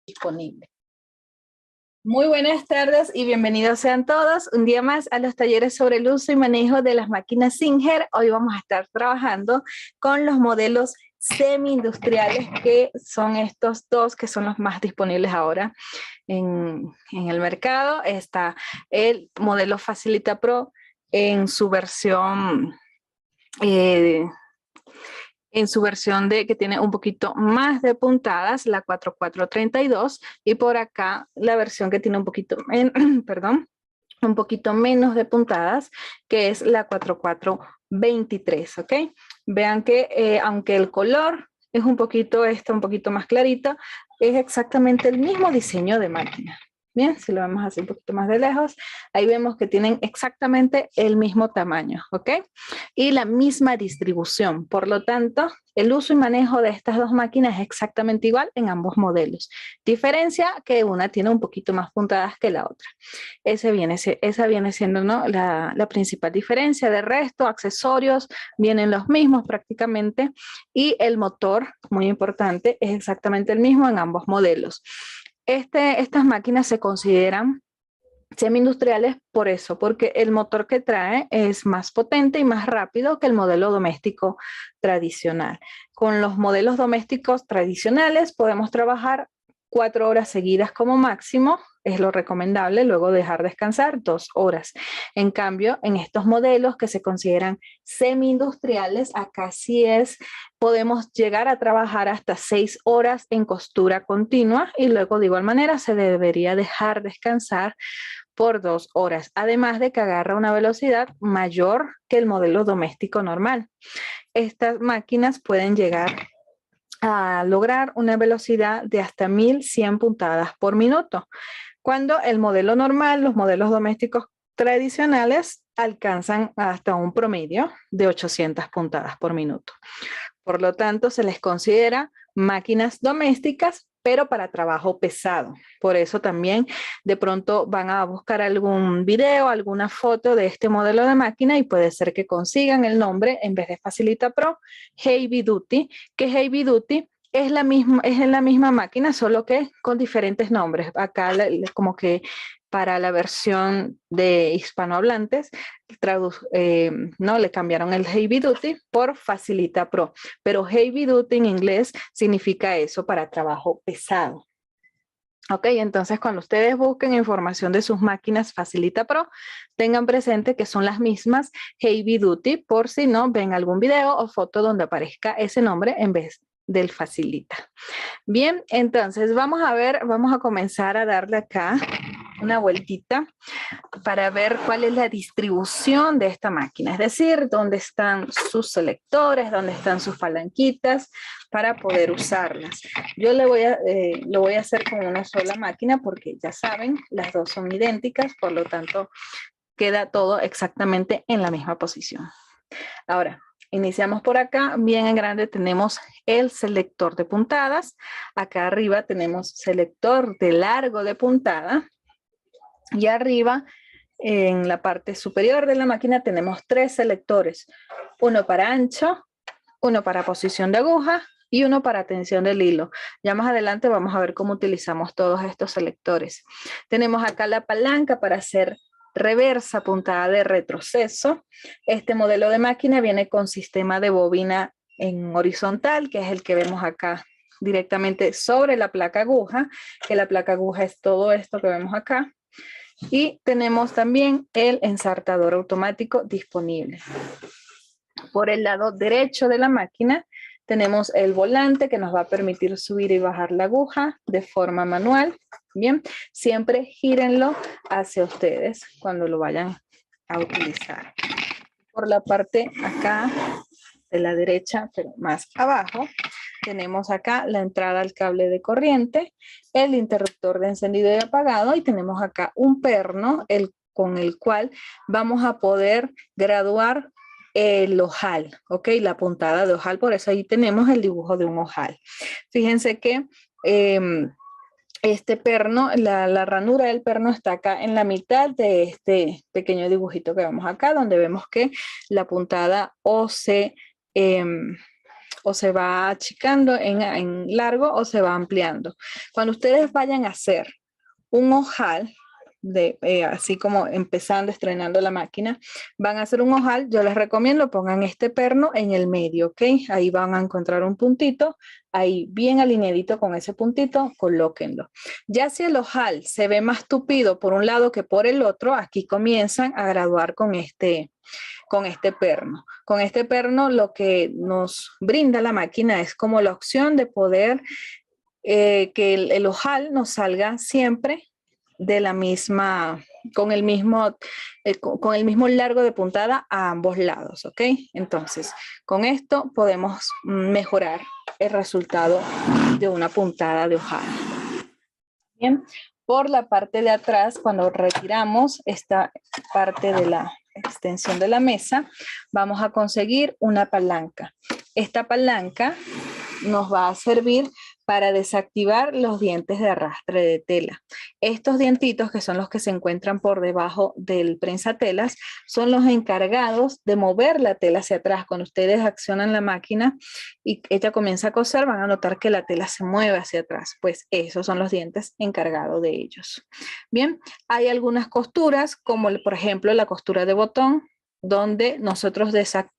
disponible. Muy buenas tardes y bienvenidos sean todos un día más a los talleres sobre el uso y manejo de las máquinas Singer. Hoy vamos a estar trabajando con los modelos semi-industriales, que son estos dos que son los más disponibles ahora en el mercado. Está el modelo Facilita Pro en su versión de que tiene un poquito más de puntadas, la 4432, y por acá la versión que tiene un poquito, un poquito menos de puntadas, que es la 4423, ¿ok? Vean que aunque el color es un poquito más clarito, es exactamente el mismo diseño de máquina. Bien, si lo vemos así un poquito más de lejos, ahí vemos que tienen exactamente el mismo tamaño, ¿ok? Y la misma distribución. Por lo tanto, el uso y manejo de estas dos máquinas es exactamente igual en ambos modelos. Diferencia que una tiene un poquito más puntadas que la otra. Esa viene siendo, ¿no?, la principal diferencia. De resto, accesorios vienen los mismos prácticamente, y el motor, muy importante, es exactamente el mismo en ambos modelos. Estas máquinas se consideran semi-industriales por eso, porque el motor que trae es más potente y más rápido que el modelo doméstico tradicional. Con los modelos domésticos tradicionales podemos trabajar 4 horas seguidas como máximo, es lo recomendable, luego dejar descansar 2 horas. En cambio, en estos modelos que se consideran semi-industriales, acá sí podemos llegar a trabajar hasta 6 horas en costura continua, y luego de igual manera se debería dejar descansar por 2 horas, además de que agarra una velocidad mayor que el modelo doméstico normal. Estas máquinas pueden llegar a lograr una velocidad de hasta 1100 puntadas por minuto, cuando el modelo normal, los modelos domésticos tradicionales, alcanzan hasta un promedio de 800 puntadas por minuto. Por lo tanto, se les considera máquinas domésticas, pero para trabajo pesado. Por eso también de pronto van a buscar algún video, alguna foto de este modelo de máquina, y puede ser que consigan el nombre, en vez de Facilita Pro, Heavy Duty, que Heavy Duty es la misma máquina, solo que con diferentes nombres. Acá como que para la versión de hispanohablantes, no le cambiaron el Heavy Duty por Facilita Pro, pero Heavy Duty en inglés significa eso, para trabajo pesado. Ok, entonces cuando ustedes busquen información de sus máquinas Facilita Pro, tengan presente que son las mismas Heavy Duty, por si no ven algún video o foto donde aparezca ese nombre en vez del Facilita. Bien, entonces vamos a comenzar a darle acá una vueltita para ver cuál es la distribución de esta máquina, es decir, dónde están sus selectores, dónde están sus palanquitas para poder usarlas. Yo lo voy a hacer con una sola máquina, porque ya saben, las dos son idénticas, por lo tanto queda todo exactamente en la misma posición. Ahora, iniciamos por acá, bien en grande tenemos el selector de puntadas. Acá arriba tenemos selector de largo de puntada, y arriba en la parte superior de la máquina tenemos 3 selectores, uno para ancho, uno para posición de aguja y uno para tensión del hilo. Ya más adelante vamos a ver cómo utilizamos todos estos selectores. Tenemos acá la palanca para hacer reversa, puntada de retroceso. Este modelo de máquina viene con sistema de bobina en horizontal, que es el que vemos acá directamente sobre la placa aguja, que la placa aguja es todo esto que vemos acá. Y tenemos también el ensartador automático disponible. Por el lado derecho de la máquina tenemos el volante, que nos va a permitir subir y bajar la aguja de forma manual. Bien, siempre gírenlo hacia ustedes cuando lo vayan a utilizar. Por la parte acá de la derecha, pero más abajo, tenemos acá la entrada al cable de corriente, el interruptor de encendido y apagado, y tenemos acá un perno con el cual vamos a poder graduar el ojal, ¿ok? La puntada de ojal, por eso ahí tenemos el dibujo de un ojal. Fíjense que este perno, la ranura del perno está acá en la mitad de este pequeño dibujito que vemos acá, donde vemos que la puntada o se va achicando en largo o se va ampliando. Cuando ustedes vayan a hacer un ojal, así como empezando, estrenando la máquina, van a hacer un ojal, yo les recomiendo pongan este perno en el medio, ¿ok? Ahí van a encontrar un puntito, ahí bien alineadito con ese puntito, colóquenlo. Ya si el ojal se ve más tupido por un lado que por el otro, aquí comienzan a graduar con este perno. Con este perno lo que nos brinda la máquina es como la opción de poder que el ojal nos salga siempre de la misma, con el mismo largo de puntada a ambos lados, ¿ok? Entonces, con esto podemos mejorar el resultado de una puntada de ojal. Bien, por la parte de atrás, cuando retiramos esta parte de la extensión de la mesa, vamos a conseguir una palanca. Esta palanca nos va a servir para desactivar los dientes de arrastre de tela. Estos dientitos, que son los que se encuentran por debajo del prensatelas, son los encargados de mover la tela hacia atrás. Cuando ustedes accionan la máquina y ella comienza a coser, van a notar que la tela se mueve hacia atrás. Pues esos son los dientes encargados de ellos. Bien, hay algunas costuras, como por ejemplo la costura de botón, donde nosotros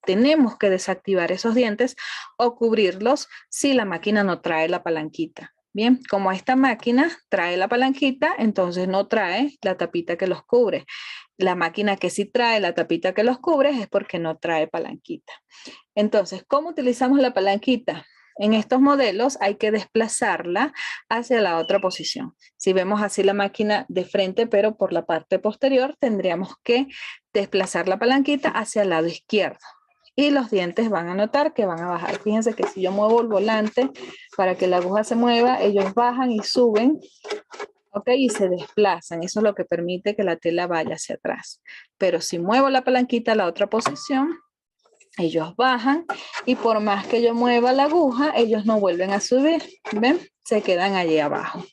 tenemos que desactivar esos dientes o cubrirlos si la máquina no trae la palanquita. Bien, como esta máquina trae la palanquita, entonces no trae la tapita que los cubre. La máquina que sí trae la tapita que los cubre es porque no trae palanquita. Entonces, ¿cómo utilizamos la palanquita? En estos modelos hay que desplazarla hacia la otra posición. Si vemos así la máquina de frente, pero por la parte posterior, tendríamos que desplazar la palanquita hacia el lado izquierdo. Y los dientes van a notar que van a bajar. Fíjense que si yo muevo el volante para que la aguja se mueva, ellos bajan y suben, ¿ok? Y se desplazan. Eso es lo que permite que la tela vaya hacia atrás. Pero si muevo la palanquita a la otra posición, ellos bajan y por más que yo mueva la aguja, ellos no vuelven a subir, ¿ven? Se quedan allí abajo.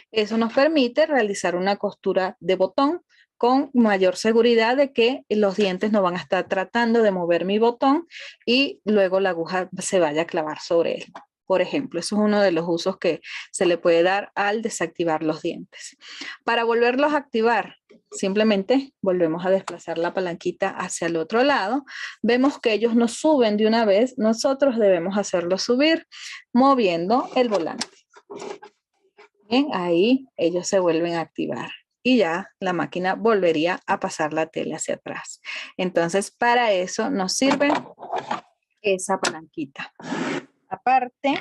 Eso nos permite realizar una costura de botón con mayor seguridad de que los dientes no van a estar tratando de mover mi botón y luego la aguja se vaya a clavar sobre él. Por ejemplo, eso es uno de los usos que se le puede dar al desactivar los dientes. Para volverlos a activar, simplemente volvemos a desplazar la palanquita hacia el otro lado. Vemos que ellos no suben de una vez. Nosotros debemos hacerlos subir moviendo el volante. Bien, ahí ellos se vuelven a activar. Y ya la máquina volvería a pasar la tela hacia atrás. Entonces, para eso nos sirve esa palanquita. Aparte,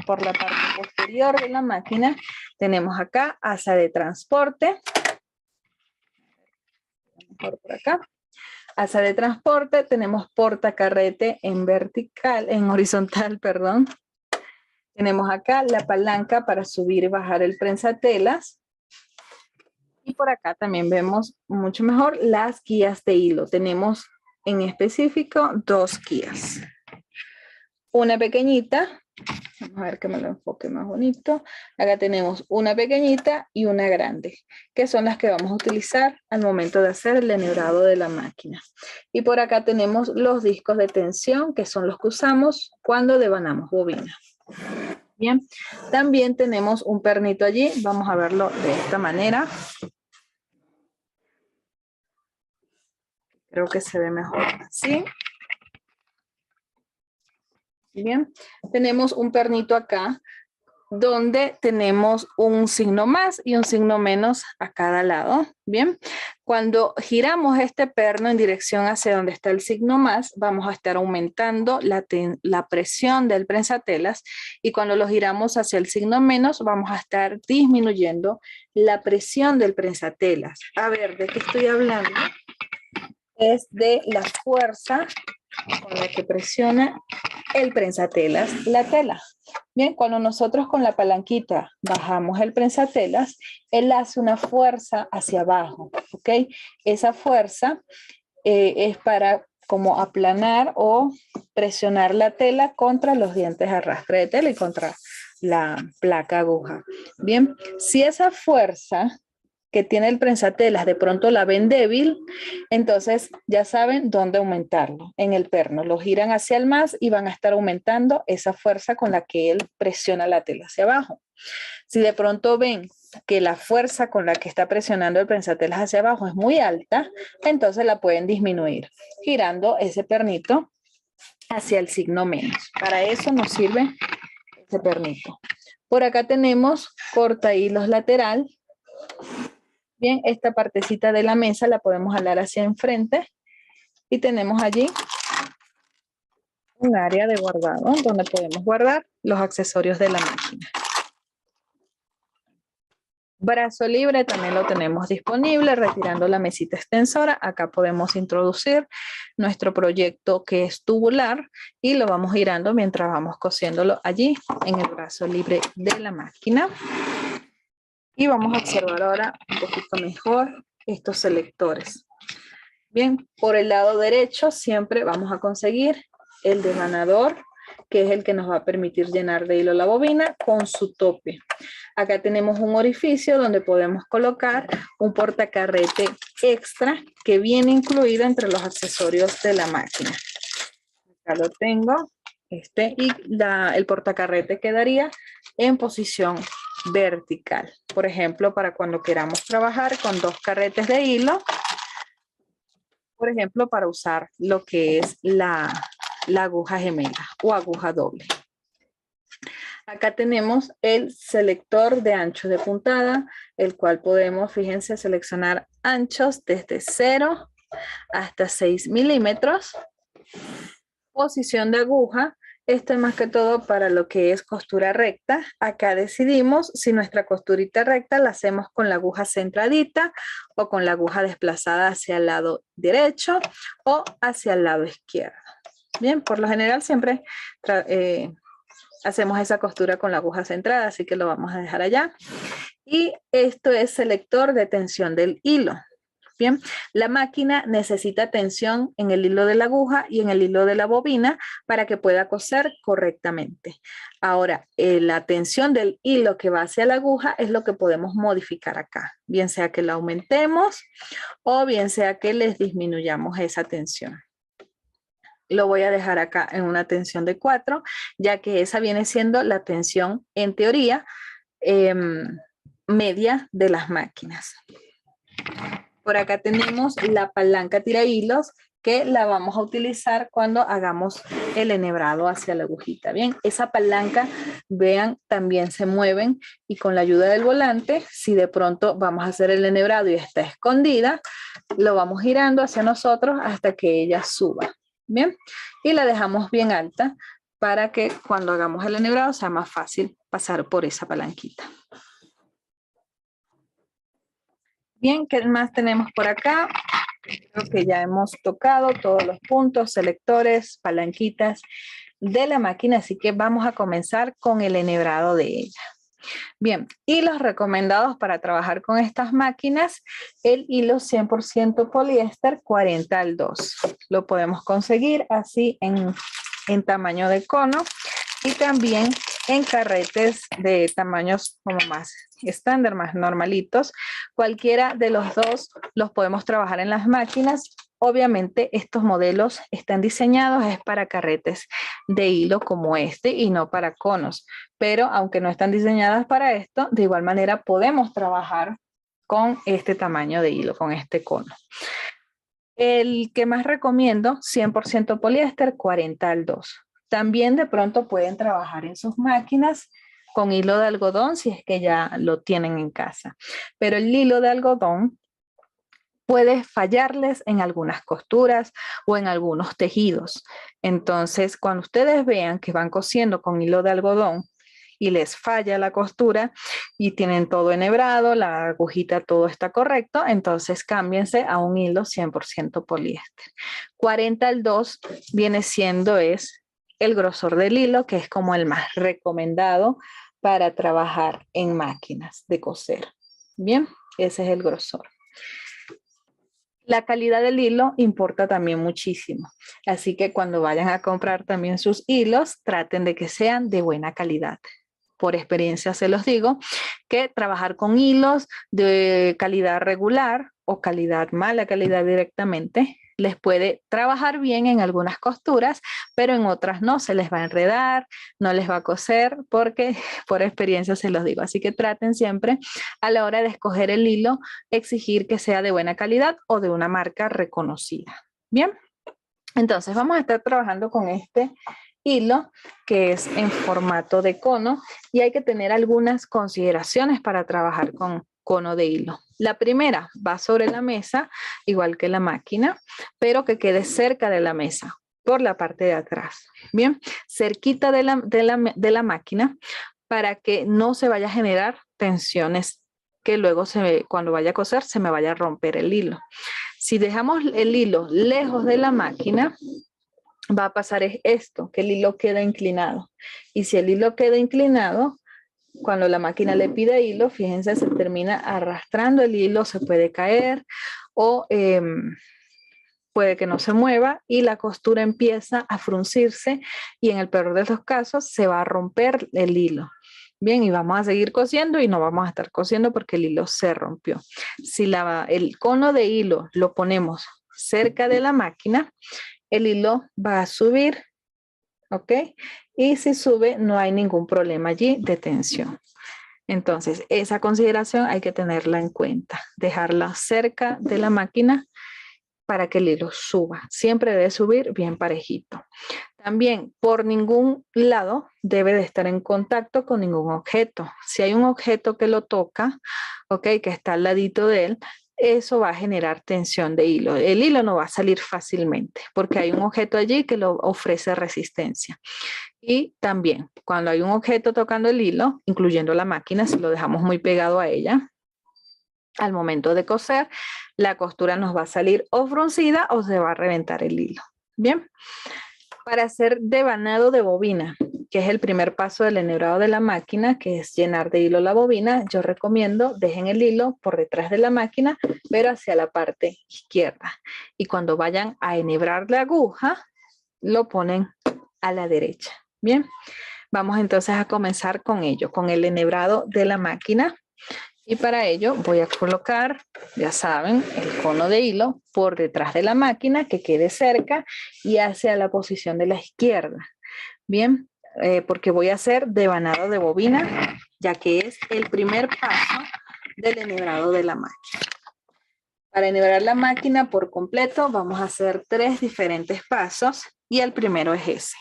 por la parte posterior de la máquina, tenemos acá asa de transporte. Mejor por acá. Asa de transporte, tenemos portacarrete en horizontal, perdón. Tenemos acá la palanca para subir y bajar el prensatelas. Y por acá también vemos mucho mejor las guías de hilo. Tenemos en específico 2 guías. Una pequeñita, vamos a ver que me lo enfoque más bonito. Acá tenemos una pequeñita y una grande, que son las que vamos a utilizar al momento de hacer el enhebrado de la máquina. Y por acá tenemos los discos de tensión, que son los que usamos cuando devanamos bobina. Bien, también tenemos un pernito allí, vamos a verlo de esta manera. Creo que se ve mejor así. Bien, tenemos un pernito acá donde tenemos un signo más y un signo menos a cada lado. Bien, cuando giramos este perno en dirección hacia donde está el signo más, vamos a estar aumentando la presión del prensatelas, y cuando lo giramos hacia el signo menos, vamos a estar disminuyendo la presión del prensatelas. A ver, ¿de qué estoy hablando? Es de la fuerza con la que presiona el prensatelas la tela. Bien, cuando nosotros con la palanquita bajamos el prensatelas, él hace una fuerza hacia abajo, ¿ok? Esa fuerza es para como aplanar o presionar la tela contra los dientes de arrastre de tela y contra la placa aguja. Bien, si esa fuerza que tiene el prensatelas de pronto la ven débil, entonces ya saben dónde aumentarlo. En el perno lo giran hacia el más y van a estar aumentando esa fuerza con la que él presiona la tela hacia abajo. Si de pronto ven que la fuerza con la que está presionando el prensatelas hacia abajo es muy alta, entonces la pueden disminuir girando ese pernito hacia el signo menos. Para eso nos sirve ese pernito. Por acá tenemos corta hilos lateral. Bien, esta partecita de la mesa la podemos jalar hacia enfrente y tenemos allí un área de guardado donde podemos guardar los accesorios de la máquina. Brazo libre también lo tenemos disponible, retirando la mesita extensora. Acá podemos introducir nuestro proyecto que es tubular y lo vamos girando mientras vamos cosiéndolo allí en el brazo libre de la máquina. Y vamos a observar ahora un poquito mejor estos selectores. Bien, por el lado derecho siempre vamos a conseguir el devanador, que es el que nos va a permitir llenar de hilo la bobina con su tope. Acá tenemos un orificio donde podemos colocar un portacarrete extra que viene incluido entre los accesorios de la máquina. Acá lo tengo, y el portacarrete quedaría en posición vertical. Por ejemplo, para cuando queramos trabajar con 2 carretes de hilo, por ejemplo, para usar lo que es la aguja gemela o aguja doble. Acá tenemos el selector de ancho de puntada, el cual podemos, fíjense, seleccionar anchos desde 0 hasta 6 milímetros. Posición de aguja, esto es más que todo para lo que es costura recta. Acá decidimos si nuestra costurita recta la hacemos con la aguja centradita o con la aguja desplazada hacia el lado derecho o hacia el lado izquierdo. Bien, por lo general siempre hacemos esa costura con la aguja centrada, así que lo vamos a dejar allá. Y esto es selector de tensión del hilo. Bien, la máquina necesita tensión en el hilo de la aguja y en el hilo de la bobina para que pueda coser correctamente. Ahora, la tensión del hilo que va hacia la aguja es lo que podemos modificar acá. Bien sea que la aumentemos o bien sea que les disminuyamos esa tensión. Lo voy a dejar acá en una tensión de 4, ya que esa viene siendo la tensión, en teoría, media de las máquinas. Por acá tenemos la palanca tira hilos que la vamos a utilizar cuando hagamos el enhebrado hacia la agujita. Bien, esa palanca, vean, también se mueven y con la ayuda del volante, si de pronto vamos a hacer el enhebrado y está escondida, lo vamos girando hacia nosotros hasta que ella suba. Bien, y la dejamos bien alta para que cuando hagamos el enhebrado sea más fácil pasar por esa palanquita. Bien, ¿qué más tenemos por acá? Creo que ya hemos tocado todos los puntos, selectores, palanquitas de la máquina, así que vamos a comenzar con el enhebrado de ella. Bien, hilos recomendados para trabajar con estas máquinas, el hilo 100% poliéster 40 al 2. Lo podemos conseguir así en tamaño de cono y también en carretes de tamaños como más estándar, más normalitos. Cualquiera de los dos los podemos trabajar en las máquinas. Obviamente estos modelos están diseñados es para carretes de hilo como este y no para conos, pero aunque no están diseñadas para esto, de igual manera podemos trabajar con este tamaño de hilo, con este cono. El que más recomiendo, 100% poliéster, 40 al 2. También de pronto pueden trabajar en sus máquinas con hilo de algodón si es que ya lo tienen en casa. Pero el hilo de algodón puede fallarles en algunas costuras o en algunos tejidos. Entonces, cuando ustedes vean que van cosiendo con hilo de algodón y les falla la costura y tienen todo enhebrado, la agujita todo está correcto, entonces cámbiense a un hilo 100% poliéster. 40 al 2 viene siendo el grosor del hilo, que es como el más recomendado para trabajar en máquinas de coser. Bien, ese es el grosor. La calidad del hilo importa también muchísimo, así que cuando vayan a comprar también sus hilos, traten de que sean de buena calidad. por experiencia se los digo, que trabajar con hilos de calidad regular o calidad mala calidad directamente les puede trabajar bien en algunas costuras, pero en otras no, se les va a enredar, no les va a coser, porque por experiencia se los digo. Así que traten siempre a la hora de escoger el hilo, exigir que sea de buena calidad o de una marca reconocida. Bien, entonces vamos a estar trabajando con este hilo que es en formato de cono y hay que tener algunas consideraciones para trabajar con cono de hilo. La primera va sobre la mesa, igual que la máquina, pero que quede cerca de la mesa, por la parte de atrás. Bien, cerquita de la máquina para que no se vaya a generar tensiones que luego cuando vaya a coser se me vaya a romper el hilo. Si dejamos el hilo lejos de la máquina, va a pasar esto, que el hilo queda inclinado. Y si el hilo queda inclinado, cuando la máquina le pide hilo, fíjense, se termina arrastrando el hilo, se puede caer o puede que no se mueva y la costura empieza a fruncirse y en el peor de los casos se va a romper el hilo. Bien, y vamos a seguir cosiendo y no vamos a estar cosiendo porque el hilo se rompió. Si el cono de hilo lo ponemos cerca de la máquina, el hilo va a subir, ¿ok? Y si sube, no hay ningún problema allí de tensión. Entonces, esa consideración hay que tenerla en cuenta. Dejarla cerca de la máquina para que el hilo suba. Siempre debe subir bien parejito. También, por ningún lado debe de estar en contacto con ningún objeto. Si hay un objeto que lo toca, ¿ok? Que está al ladito de él, eso va a generar tensión de hilo. El hilo no va a salir fácilmente porque hay un objeto allí que lo ofrece resistencia. Y también cuando hay un objeto tocando el hilo, incluyendo la máquina, si lo dejamos muy pegado a ella, al momento de coser, la costura nos va a salir o fruncida o se va a reventar el hilo. Bien, para hacer devanado de bobina, que es el primer paso del enhebrado de la máquina, que es llenar de hilo la bobina, yo recomiendo dejen el hilo por detrás de la máquina, pero hacia la parte izquierda. Y cuando vayan a enhebrar la aguja, lo ponen a la derecha. Bien, vamos entonces a comenzar con ello, con el enhebrado de la máquina. Y para ello voy a colocar, ya saben, el cono de hilo por detrás de la máquina que quede cerca y hacia la posición de la izquierda. Bien, porque voy a hacer devanado de bobina, ya que es el primer paso del enhebrado de la máquina. Para enhebrar la máquina por completo vamos a hacer 3 diferentes pasos y el primero es ese,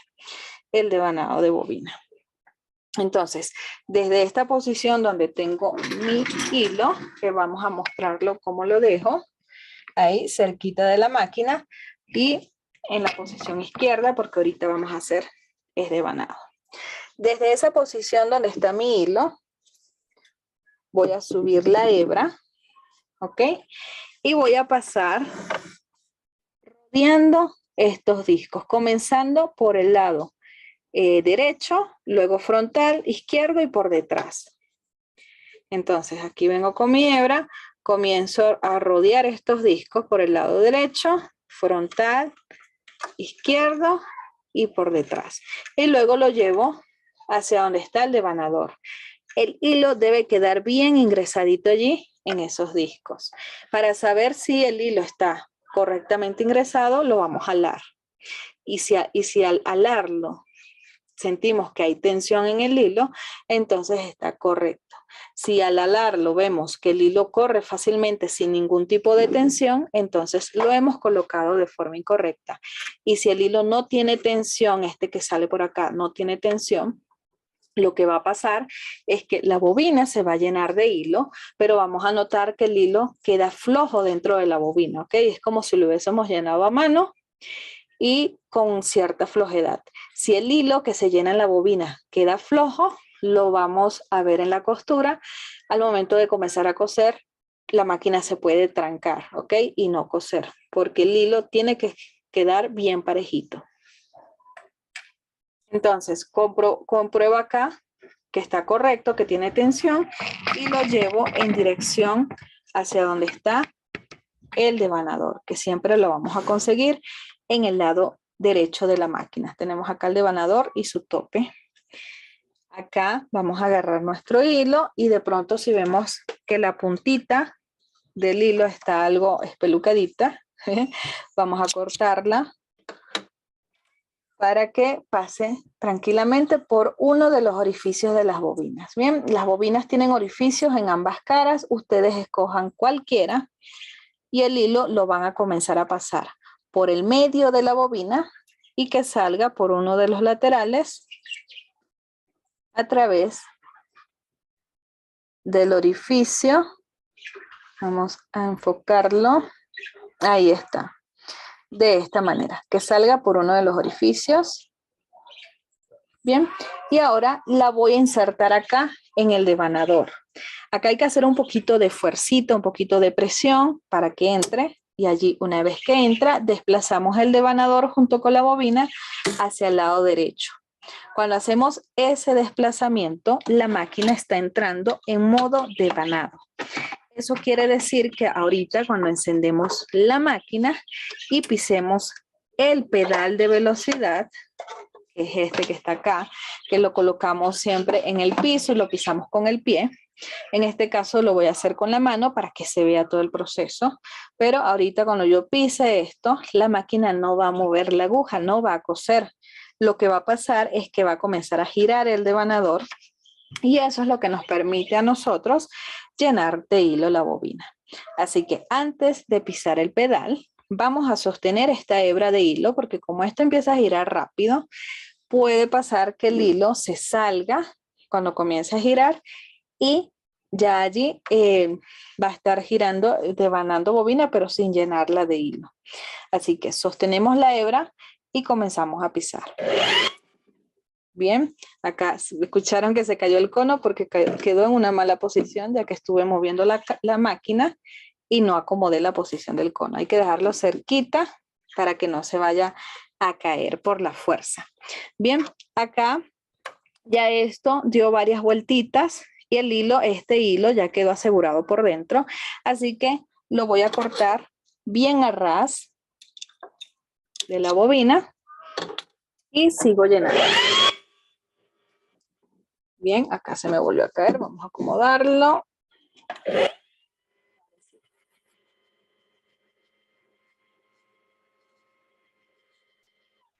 el devanado de bobina. Entonces, desde esta posición donde tengo mi hilo, que vamos a mostrarlo cómo lo dejo, ahí cerquita de la máquina y en la posición izquierda, porque ahorita vamos a hacer es devanado. Desde esa posición donde está mi hilo, voy a subir la hebra, ¿ok? Y voy a pasar rodeando estos discos, comenzando por el lado derecho, luego frontal, izquierdo y por detrás. Entonces aquí vengo con mi hebra, comienzo a rodear estos discos por el lado derecho, frontal, izquierdo y por detrás. Y luego lo llevo hacia donde está el devanador. El hilo debe quedar bien ingresadito allí en esos discos. Para saber si el hilo está correctamente ingresado, lo vamos a alar. Y si al alarlo sentimos que hay tensión en el hilo, entonces está correcto. Si al alarlo vemos que el hilo corre fácilmente sin ningún tipo de tensión, entonces lo hemos colocado de forma incorrecta. Y si el hilo no tiene tensión, este que sale por acá no tiene tensión, lo que va a pasar es que la bobina se va a llenar de hilo, pero vamos a notar que el hilo queda flojo dentro de la bobina, ¿ok? Es como si lo hubiésemos llenado a mano y con cierta flojedad. Si el hilo que se llena en la bobina queda flojo, lo vamos a ver en la costura. Al momento de comenzar a coser, la máquina se puede trancar, ¿ok? Y no coser, porque el hilo tiene que quedar bien parejito. Entonces, compruebo acá que está correcto, que tiene tensión, y lo llevo en dirección hacia donde está el devanador, que siempre lo vamos a conseguir en el lado derecho de la máquina. Tenemos acá el devanador y su tope. Acá vamos a agarrar nuestro hilo y de pronto si vemos que la puntita del hilo está algo espelucadita, vamos a cortarla para que pase tranquilamente por uno de los orificios de las bobinas. Bien, las bobinas tienen orificios en ambas caras, ustedes escojan cualquiera y el hilo lo van a comenzar a pasar por el medio de la bobina y que salga por uno de los laterales a través del orificio. Vamos a enfocarlo. Ahí está. De esta manera, que salga por uno de los orificios. Bien, y ahora la voy a insertar acá en el devanador. Acá hay que hacer un poquito de fuercita, un poquito de presión para que entre. Y allí, una vez que entra, desplazamos el devanador junto con la bobina hacia el lado derecho. Cuando hacemos ese desplazamiento, la máquina está entrando en modo devanado. Eso quiere decir que ahorita cuando encendemos la máquina y pisemos el pedal de velocidad, que es este que está acá, que lo colocamos siempre en el piso y lo pisamos con el pie. En este caso lo voy a hacer con la mano para que se vea todo el proceso, pero ahorita cuando yo pise esto, la máquina no va a mover la aguja, no va a coser. Lo que va a pasar es que va a comenzar a girar el devanador y eso es lo que nos permite a nosotros llenar de hilo la bobina. Así que antes de pisar el pedal, vamos a sostener esta hebra de hilo porque como esto empieza a girar rápido, puede pasar que el hilo se salga cuando comience a girar y ya allí va a estar girando, devanando bobina, pero sin llenarla de hilo. Así que sostenemos la hebra y comenzamos a pisar. Bien, acá escucharon que se cayó el cono porque quedó en una mala posición ya que estuve moviendo la máquina y no acomodé la posición del cono. Hay que dejarlo cerquita para que no se vaya a caer por la fuerza. Bien, acá ya esto dio varias vueltitas y el hilo, este hilo ya quedó asegurado por dentro. Así que lo voy a cortar bien a ras de la bobina y sigo llenando. Bien, acá se me volvió a caer, vamos a acomodarlo.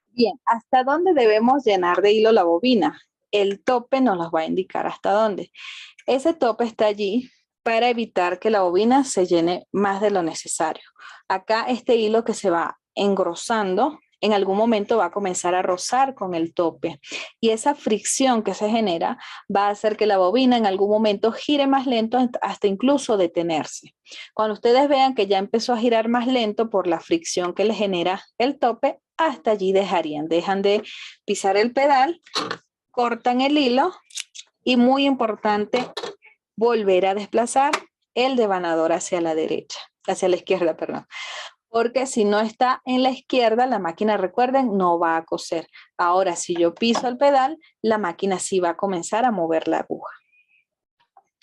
Bien, ¿hasta dónde debemos llenar de hilo la bobina? El tope nos los va a indicar hasta dónde. Ese tope está allí para evitar que la bobina se llene más de lo necesario. Acá este hilo que se va engrosando, en algún momento va a comenzar a rozar con el tope y esa fricción que se genera va a hacer que la bobina en algún momento gire más lento hasta incluso detenerse. Cuando ustedes vean que ya empezó a girar más lento por la fricción que le genera el tope, hasta allí dejan de pisar el pedal, cortan el hilo y muy importante, volver a desplazar el devanador hacia la derecha, hacia la izquierda, perdón. Porque si no está en la izquierda, la máquina, recuerden, no va a coser. Ahora, si yo piso el pedal, la máquina sí va a comenzar a mover la aguja.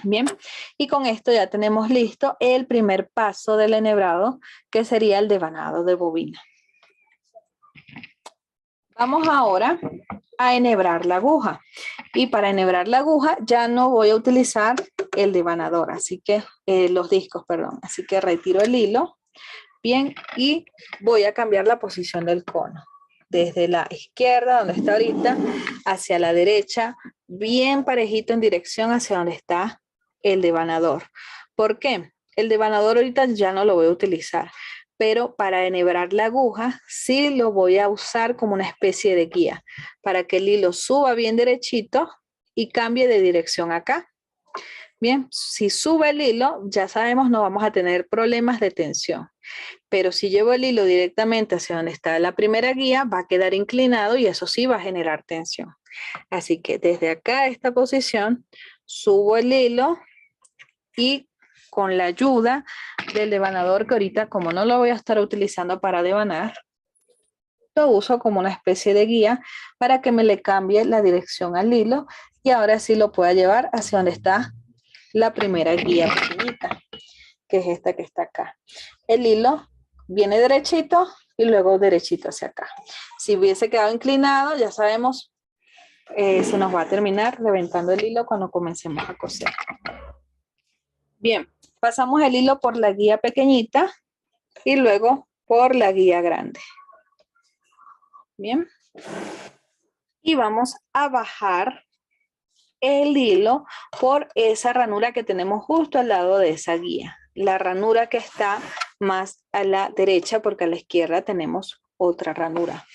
Bien, y con esto ya tenemos listo el primer paso del enhebrado, que sería el devanado de bobina. Vamos ahora a enhebrar la aguja. Y para enhebrar la aguja ya no voy a utilizar el devanador, así que los discos, perdón. Así que retiro el hilo. Bien, y voy a cambiar la posición del cono. Desde la izquierda, donde está ahorita, hacia la derecha, bien parejito en dirección hacia donde está el devanador. ¿Por qué? El devanador ahorita ya no lo voy a utilizar, pero para enhebrar la aguja sí lo voy a usar como una especie de guía, para que el hilo suba bien derechito y cambie de dirección acá. Bien, si sube el hilo, ya sabemos no vamos a tener problemas de tensión. Pero si llevo el hilo directamente hacia donde está la primera guía, va a quedar inclinado y eso sí va a generar tensión. Así que desde acá, esta posición, subo el hilo y con la ayuda del devanador, que ahorita como no lo voy a estar utilizando para devanar, lo uso como una especie de guía para que me le cambie la dirección al hilo y ahora sí lo pueda llevar hacia donde está la primera guía pequeñita, que es esta que está acá. El hilo viene derechito y luego derechito hacia acá. Si hubiese quedado inclinado, ya sabemos, se nos va a terminar reventando el hilo cuando comencemos a coser. Bien, pasamos el hilo por la guía pequeñita y luego por la guía grande. Bien. Y vamos a bajar el hilo por esa ranura que tenemos justo al lado de esa guía. La ranura que está más a la derecha, porque a la izquierda tenemos otra ranura.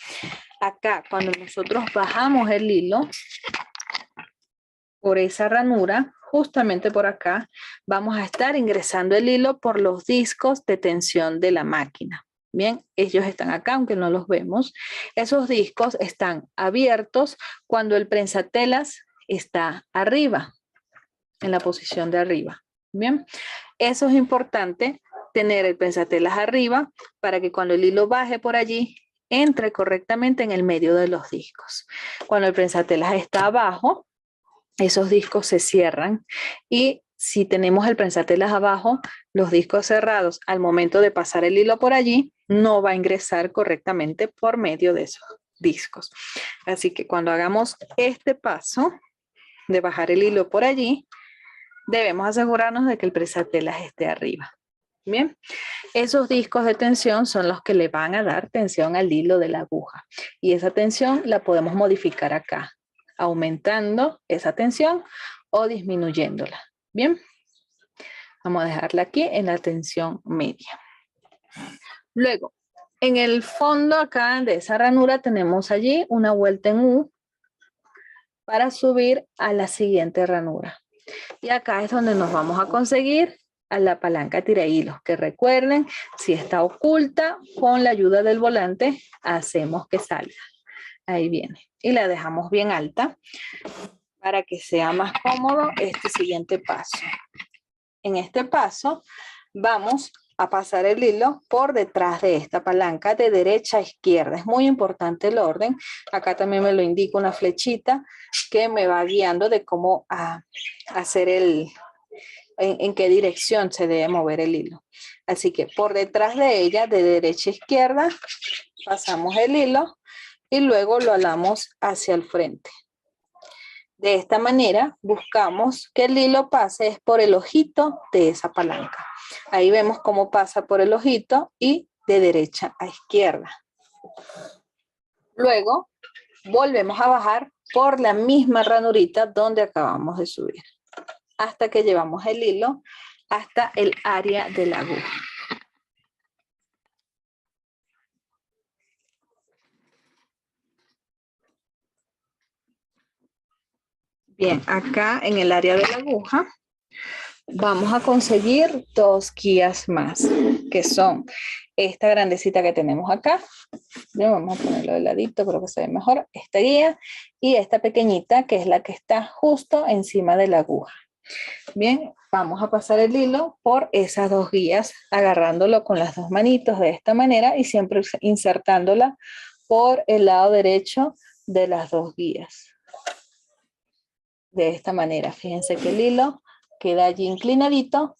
Acá, cuando nosotros bajamos el hilo por esa ranura, justamente por acá, vamos a estar ingresando el hilo por los discos de tensión de la máquina. Bien, ellos están acá, aunque no los vemos. Esos discos están abiertos cuando el prensatelas está arriba, en la posición de arriba. Bien, eso es importante, tener el prensatelas arriba para que cuando el hilo baje por allí, entre correctamente en el medio de los discos. Cuando el prensatelas está abajo, esos discos se cierran y si tenemos el prensatelas abajo, los discos cerrados, al momento de pasar el hilo por allí, no va a ingresar correctamente por medio de esos discos. Así que cuando hagamos este paso de bajar el hilo por allí, debemos asegurarnos de que el prensatelas esté arriba. Bien, esos discos de tensión son los que le van a dar tensión al hilo de la aguja. Y esa tensión la podemos modificar acá, aumentando esa tensión o disminuyéndola. Bien, vamos a dejarla aquí en la tensión media. Luego, en el fondo acá de esa ranura tenemos allí una vuelta en U para subir a la siguiente ranura. Y acá es donde nos vamos a conseguir a la palanca tirahilos, que recuerden, si está oculta, con la ayuda del volante, hacemos que salga. Ahí viene. Y la dejamos bien alta para que sea más cómodo este siguiente paso. En este paso vamos a pasar el hilo por detrás de esta palanca de derecha a izquierda. Es muy importante el orden. Acá también me lo indica una flechita que me va guiando de cómo hacer en qué dirección se debe mover el hilo. Así que por detrás de ella, de derecha a izquierda, pasamos el hilo y luego lo alamos hacia el frente. De esta manera buscamos que el hilo pase por el ojito de esa palanca. Ahí vemos cómo pasa por el ojito y de derecha a izquierda. Luego volvemos a bajar por la misma ranurita donde acabamos de subir, hasta que llevamos el hilo hasta el área de la aguja. Bien, acá en el área de la aguja vamos a conseguir dos guías más, que son esta grandecita que tenemos acá. Bien, vamos a ponerlo de ladito, creo que se ve mejor. Esta guía y esta pequeñita que es la que está justo encima de la aguja. Bien, vamos a pasar el hilo por esas dos guías, agarrándolo con las dos manitos de esta manera y siempre insertándola por el lado derecho de las dos guías. De esta manera, fíjense que el hilo queda allí inclinadito,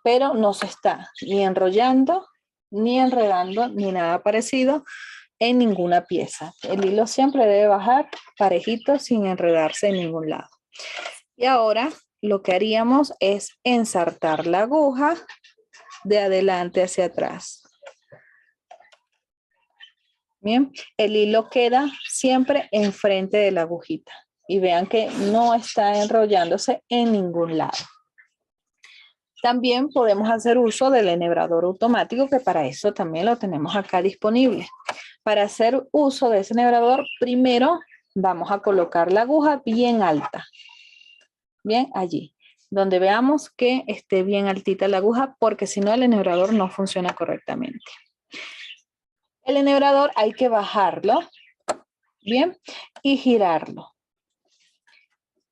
pero no se está ni enrollando, ni enredando, ni nada parecido en ninguna pieza. El hilo siempre debe bajar parejito sin enredarse en ningún lado. Y ahora lo que haríamos es ensartar la aguja de adelante hacia atrás. Bien, el hilo queda siempre enfrente de la agujita. Y vean que no está enrollándose en ningún lado. También podemos hacer uso del enhebrador automático, que para eso también lo tenemos acá disponible. Para hacer uso de ese enhebrador, primero vamos a colocar la aguja bien alta. Bien, allí, donde veamos que esté bien altita la aguja, porque si no el enhebrador no funciona correctamente. El enhebrador hay que bajarlo, bien, y girarlo.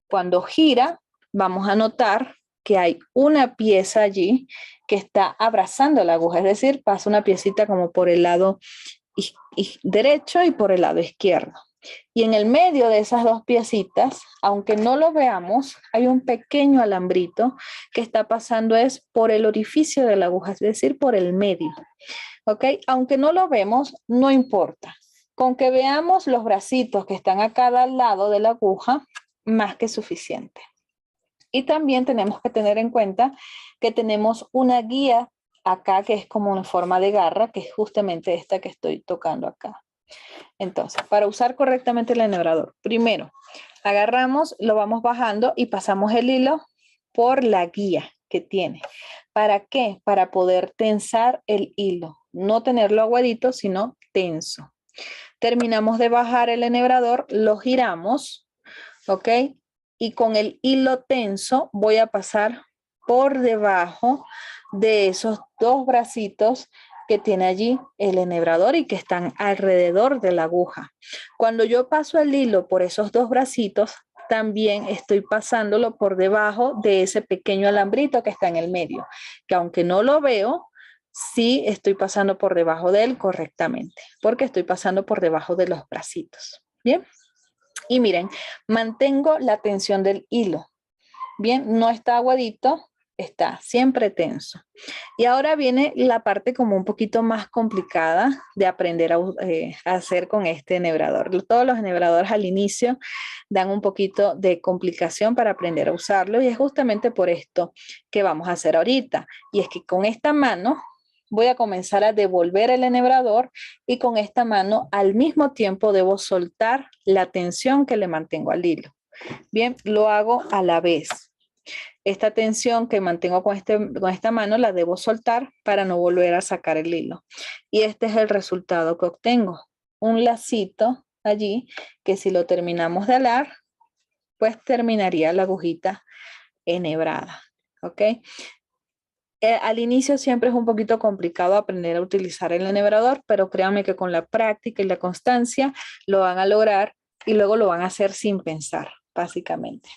Cuando gira, vamos a notar que hay una pieza allí que está abrazando la aguja, es decir, pasa una piecita como por el lado derecho y por el lado izquierdo. Y en el medio de esas dos piecitas, aunque no lo veamos, hay un pequeño alambrito que está pasando es por el orificio de la aguja, es decir, por el medio. ¿Ok? Aunque no lo vemos, no importa. Con que veamos los bracitos que están a cada lado de la aguja, más que suficiente. Y también tenemos que tener en cuenta que tenemos una guía acá que es como una forma de garra, que es justamente esta que estoy tocando acá. Entonces, para usar correctamente el enhebrador, primero agarramos, lo vamos bajando y pasamos el hilo por la guía que tiene. ¿Para qué? Para poder tensar el hilo, no tenerlo aguadito, sino tenso. Terminamos de bajar el enhebrador, lo giramos, ¿ok? Y con el hilo tenso voy a pasar por debajo de esos dos bracitos que tiene allí el enhebrador y que están alrededor de la aguja. Cuando yo paso el hilo por esos dos bracitos, también estoy pasándolo por debajo de ese pequeño alambrito que está en el medio, que aunque no lo veo, sí estoy pasando por debajo de él correctamente, porque estoy pasando por debajo de los bracitos. Bien. Y miren, mantengo la tensión del hilo. Bien, no está aguadito, está siempre tenso. Y ahora viene la parte como un poquito más complicada de aprender a hacer con este enhebrador. Todos los enhebradores al inicio dan un poquito de complicación para aprender a usarlo y es justamente por esto que vamos a hacer ahorita. Y es que con esta mano voy a comenzar a devolver el enhebrador y con esta mano al mismo tiempo debo soltar la tensión que le mantengo al hilo. Bien, lo hago a la vez. Esta tensión que mantengo con esta mano la debo soltar para no volver a sacar el hilo. Y este es el resultado que obtengo. Un lacito allí que si lo terminamos de alar, pues terminaría la agujita enhebrada. ¿Ok? Al inicio siempre es un poquito complicado aprender a utilizar el enhebrador, pero créanme que con la práctica y la constancia lo van a lograr y luego lo van a hacer sin pensar, básicamente.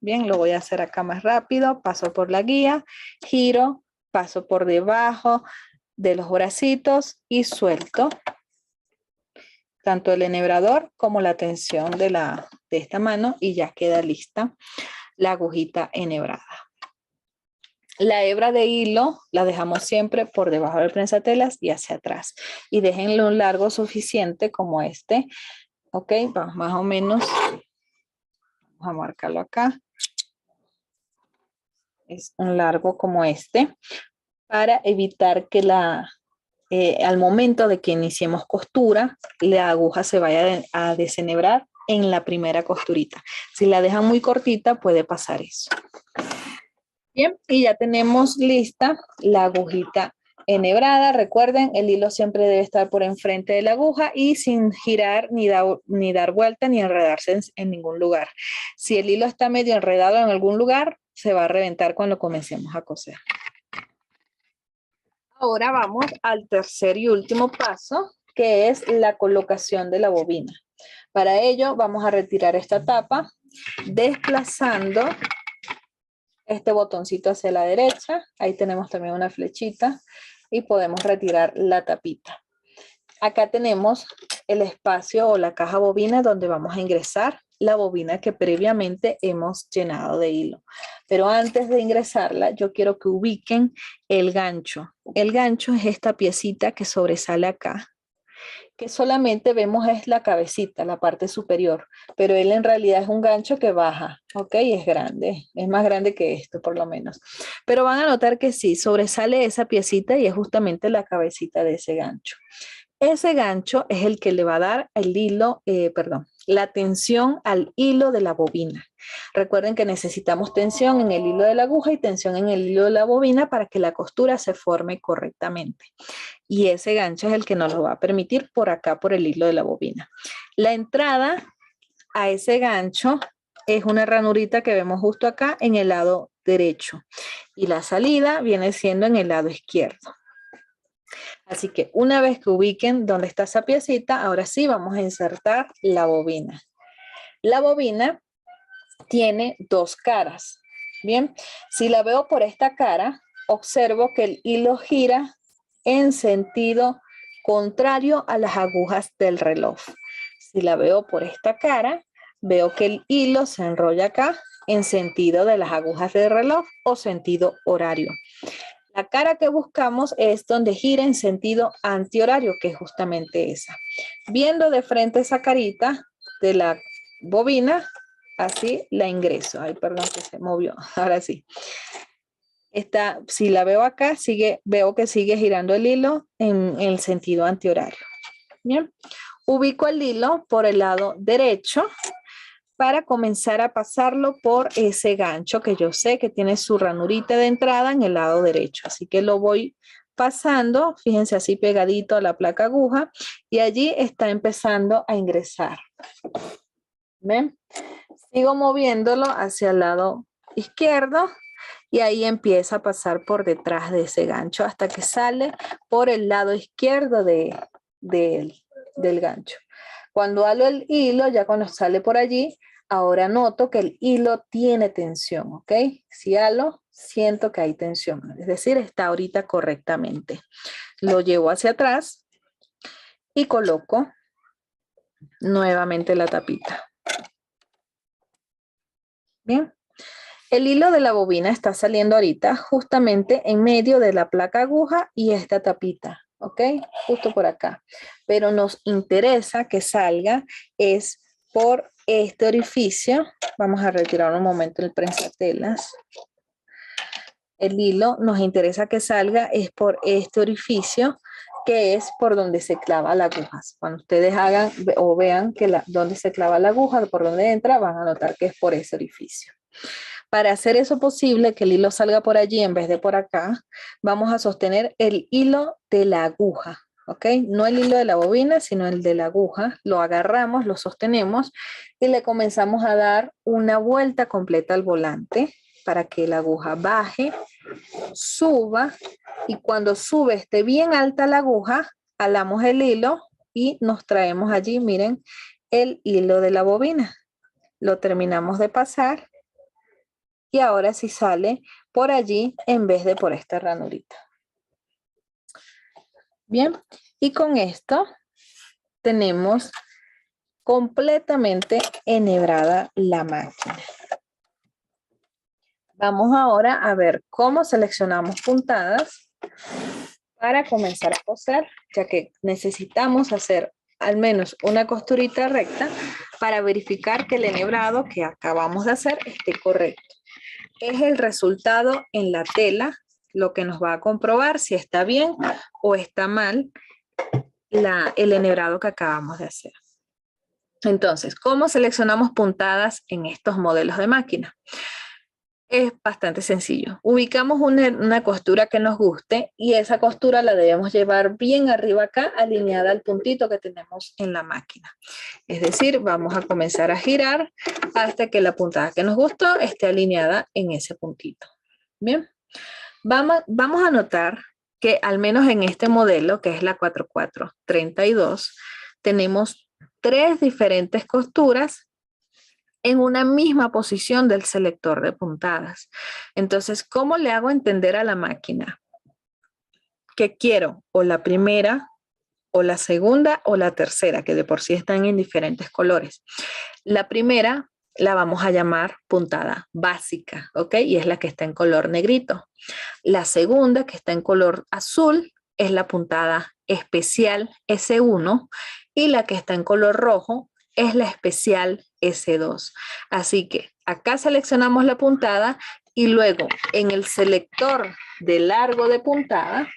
Bien, lo voy a hacer acá más rápido. Paso por la guía, giro, paso por debajo de los bracitos y suelto tanto el enhebrador como la tensión de esta mano y ya queda lista la agujita enhebrada. La hebra de hilo la dejamos siempre por debajo del prensatelas y hacia atrás. Y déjenlo un largo suficiente como este. Ok, vamos más o menos. Vamos a marcarlo acá. Es un largo como este. Para evitar que al momento de que iniciemos costura, la aguja se vaya a desenhebrar en la primera costurita. Si la dejan muy cortita, puede pasar eso. Bien, y ya tenemos lista la agujita enhebrada. Recuerden, el hilo siempre debe estar por enfrente de la aguja y sin girar ni dar vuelta ni enredarse en ningún lugar. Si el hilo está medio enredado en algún lugar, se va a reventar cuando comencemos a coser. Ahora vamos al tercer y último paso, que es la colocación de la bobina. Para ello vamos a retirar esta tapa, desplazando este botoncito hacia la derecha. Ahí tenemos también una flechita y podemos retirar la tapita. Acá tenemos el espacio o la caja bobina donde vamos a ingresar la bobina que previamente hemos llenado de hilo. Pero antes de ingresarla, yo quiero que ubiquen el gancho. El gancho es esta piecita que sobresale acá, que solamente vemos es la cabecita, la parte superior, pero él en realidad es un gancho que baja, ¿ok? Es grande, es más grande que esto por lo menos. Pero van a notar que sí, sobresale esa piecita y es justamente la cabecita de ese gancho. Ese gancho es el que le va a dar el hilo, la tensión al hilo de la bobina. Recuerden que necesitamos tensión en el hilo de la aguja y tensión en el hilo de la bobina para que la costura se forme correctamente. Y ese gancho es el que nos lo va a permitir por acá, por el hilo de la bobina. La entrada a ese gancho es una ranurita que vemos justo acá en el lado derecho. Y la salida viene siendo en el lado izquierdo. Así que una vez que ubiquen dónde está esa piecita, ahora sí vamos a insertar la bobina. La bobina tiene dos caras. Bien, si la veo por esta cara, observo que el hilo gira en sentido contrario a las agujas del reloj. Si la veo por esta cara, veo que el hilo se enrolla acá en sentido de las agujas del reloj o sentido horario. La cara que buscamos es donde gira en sentido antihorario, que es justamente esa. Viendo de frente esa carita de la bobina, así la ingreso. Ay, perdón que se movió. Ahora sí. Si la veo acá, veo que sigue girando el hilo en el sentido antihorario. Bien. Ubico el hilo por el lado derecho para comenzar a pasarlo por ese gancho que yo sé que tiene su ranurita de entrada en el lado derecho. Así que lo voy pasando, fíjense así pegadito a la placa aguja y allí está empezando a ingresar. ¿Ven? Sigo moviéndolo hacia el lado izquierdo y ahí empieza a pasar por detrás de ese gancho hasta que sale por el lado izquierdo del gancho. Cuando halo el hilo, ya cuando sale por allí, ahora noto que el hilo tiene tensión, ¿ok? Si halo, siento que hay tensión, es decir, está ahorita correctamente. Lo llevo hacia atrás y coloco nuevamente la tapita. Bien. El hilo de la bobina está saliendo ahorita justamente en medio de la placa aguja y esta tapita, ¿ok? Justo por acá. Pero nos interesa que salga es por este orificio. Vamos a retirar un momento el prensatelas. El hilo nos interesa que salga es por este orificio que es por donde se clava la aguja. Cuando ustedes hagan o vean que donde se clava la aguja, por donde entra, van a notar que es por ese orificio. Para hacer eso posible, que el hilo salga por allí en vez de por acá, vamos a sostener el hilo de la aguja, ¿ok? No el hilo de la bobina, sino el de la aguja. Lo agarramos, lo sostenemos y le comenzamos a dar una vuelta completa al volante para que la aguja baje, suba y cuando sube esté bien alta la aguja, jalamos el hilo y nos traemos allí, miren, el hilo de la bobina. Lo terminamos de pasar. Y ahora sí sale por allí en vez de por esta ranurita. Bien, y con esto tenemos completamente enhebrada la máquina. Vamos ahora a ver cómo seleccionamos puntadas para comenzar a coser, ya que necesitamos hacer al menos una costurita recta para verificar que el enhebrado que acabamos de hacer esté correcto. Es el resultado en la tela lo que nos va a comprobar si está bien o está mal el enhebrado que acabamos de hacer. Entonces, ¿cómo seleccionamos puntadas en estos modelos de máquina? Es bastante sencillo. Ubicamos una costura que nos guste y esa costura la debemos llevar bien arriba acá, alineada al puntito que tenemos en la máquina. Es decir, vamos a comenzar a girar hasta que la puntada que nos gustó esté alineada en ese puntito. Bien, vamos a notar que al menos en este modelo, que es la 4432, tenemos 3 diferentes costuras en una misma posición del selector de puntadas. Entonces, ¿cómo le hago entender a la máquina que quiero o la primera, o la segunda, o la tercera, que de por sí están en diferentes colores? La primera la vamos a llamar puntada básica, ¿ok? Y es la que está en color negrito. La segunda, que está en color azul, es la puntada especial S1 y la que está en color rojo es la especial S2. Así que acá seleccionamos la puntada y luego en el selector de largo de puntada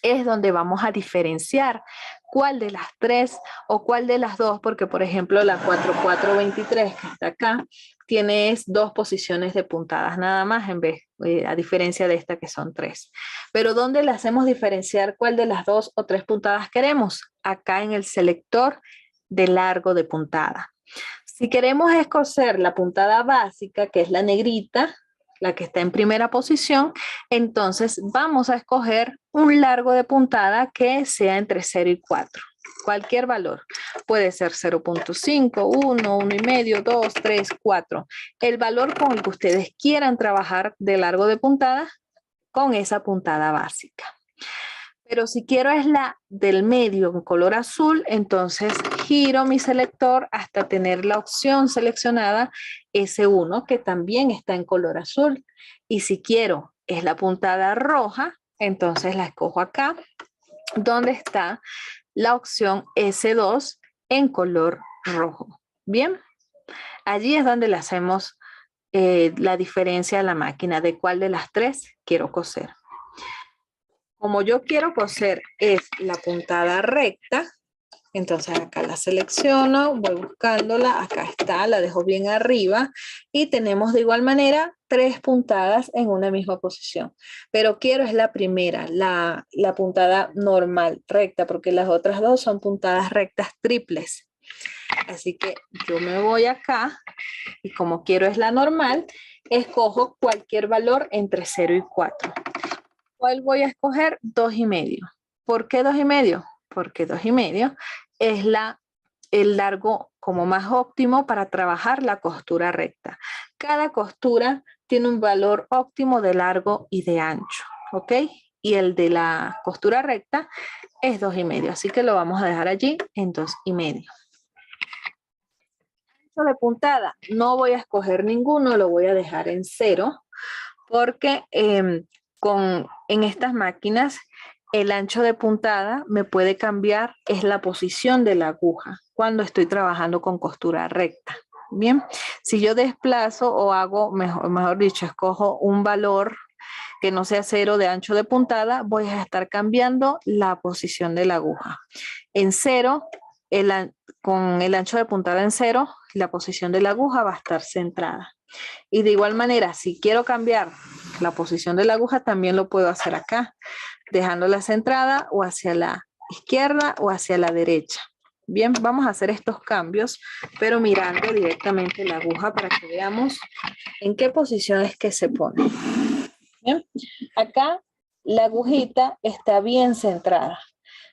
es donde vamos a diferenciar cuál de las 3 o cuál de las 2, porque por ejemplo la 4423 que está acá tiene 2 posiciones de puntadas nada más a diferencia de esta que son 3. Pero ¿dónde le hacemos diferenciar cuál de las 2 o 3 puntadas queremos? Acá en el selector de largo de puntada. Si queremos escoger la puntada básica, que es la negrita, la que está en primera posición, entonces vamos a escoger un largo de puntada que sea entre 0 y 4. Cualquier valor. Puede ser 0.5, 1, 1,5, 2, 3, 4. El valor con el que ustedes quieran trabajar de largo de puntada con esa puntada básica. Pero si quiero es la del medio en color azul, entonces giro mi selector hasta tener la opción seleccionada S1, que también está en color azul. Y si quiero es la puntada roja, entonces la escojo acá, donde está la opción S2 en color rojo. Bien, allí es donde le hacemos la diferencia a la máquina de cuál de las tres quiero coser. Como yo quiero coser es la puntada recta, entonces acá la selecciono, voy buscándola, acá está, la dejo bien arriba y tenemos de igual manera 3 puntadas en una misma posición. Pero quiero es la primera, la puntada normal, recta, porque las otras dos son puntadas rectas triples. Así que yo me voy acá y como quiero es la normal, escojo cualquier valor entre 0 y 4. ¿Cuál voy a escoger? 2,5. ¿Por qué 2,5? Porque 2,5 es el largo como más óptimo para trabajar la costura recta. Cada costura tiene un valor óptimo de largo y de ancho, ¿ok? Y el de la costura recta es 2,5, así que lo vamos a dejar allí en 2,5. Ancho de puntada, no voy a escoger ninguno, lo voy a dejar en 0, porque en estas máquinas el ancho de puntada me puede cambiar, es la posición de la aguja cuando estoy trabajando con costura recta. Bien, si yo desplazo o hago, mejor dicho, escojo un valor que no sea 0 de ancho de puntada, voy a estar cambiando la posición de la aguja. En 0, con el ancho de puntada en 0, la posición de la aguja va a estar centrada. Y de igual manera, si quiero cambiar la posición de la aguja, también lo puedo hacer acá, dejándola centrada o hacia la izquierda o hacia la derecha. Bien, vamos a hacer estos cambios, pero mirando directamente la aguja para que veamos en qué posición es que se pone. Bien, acá la agujita está bien centrada.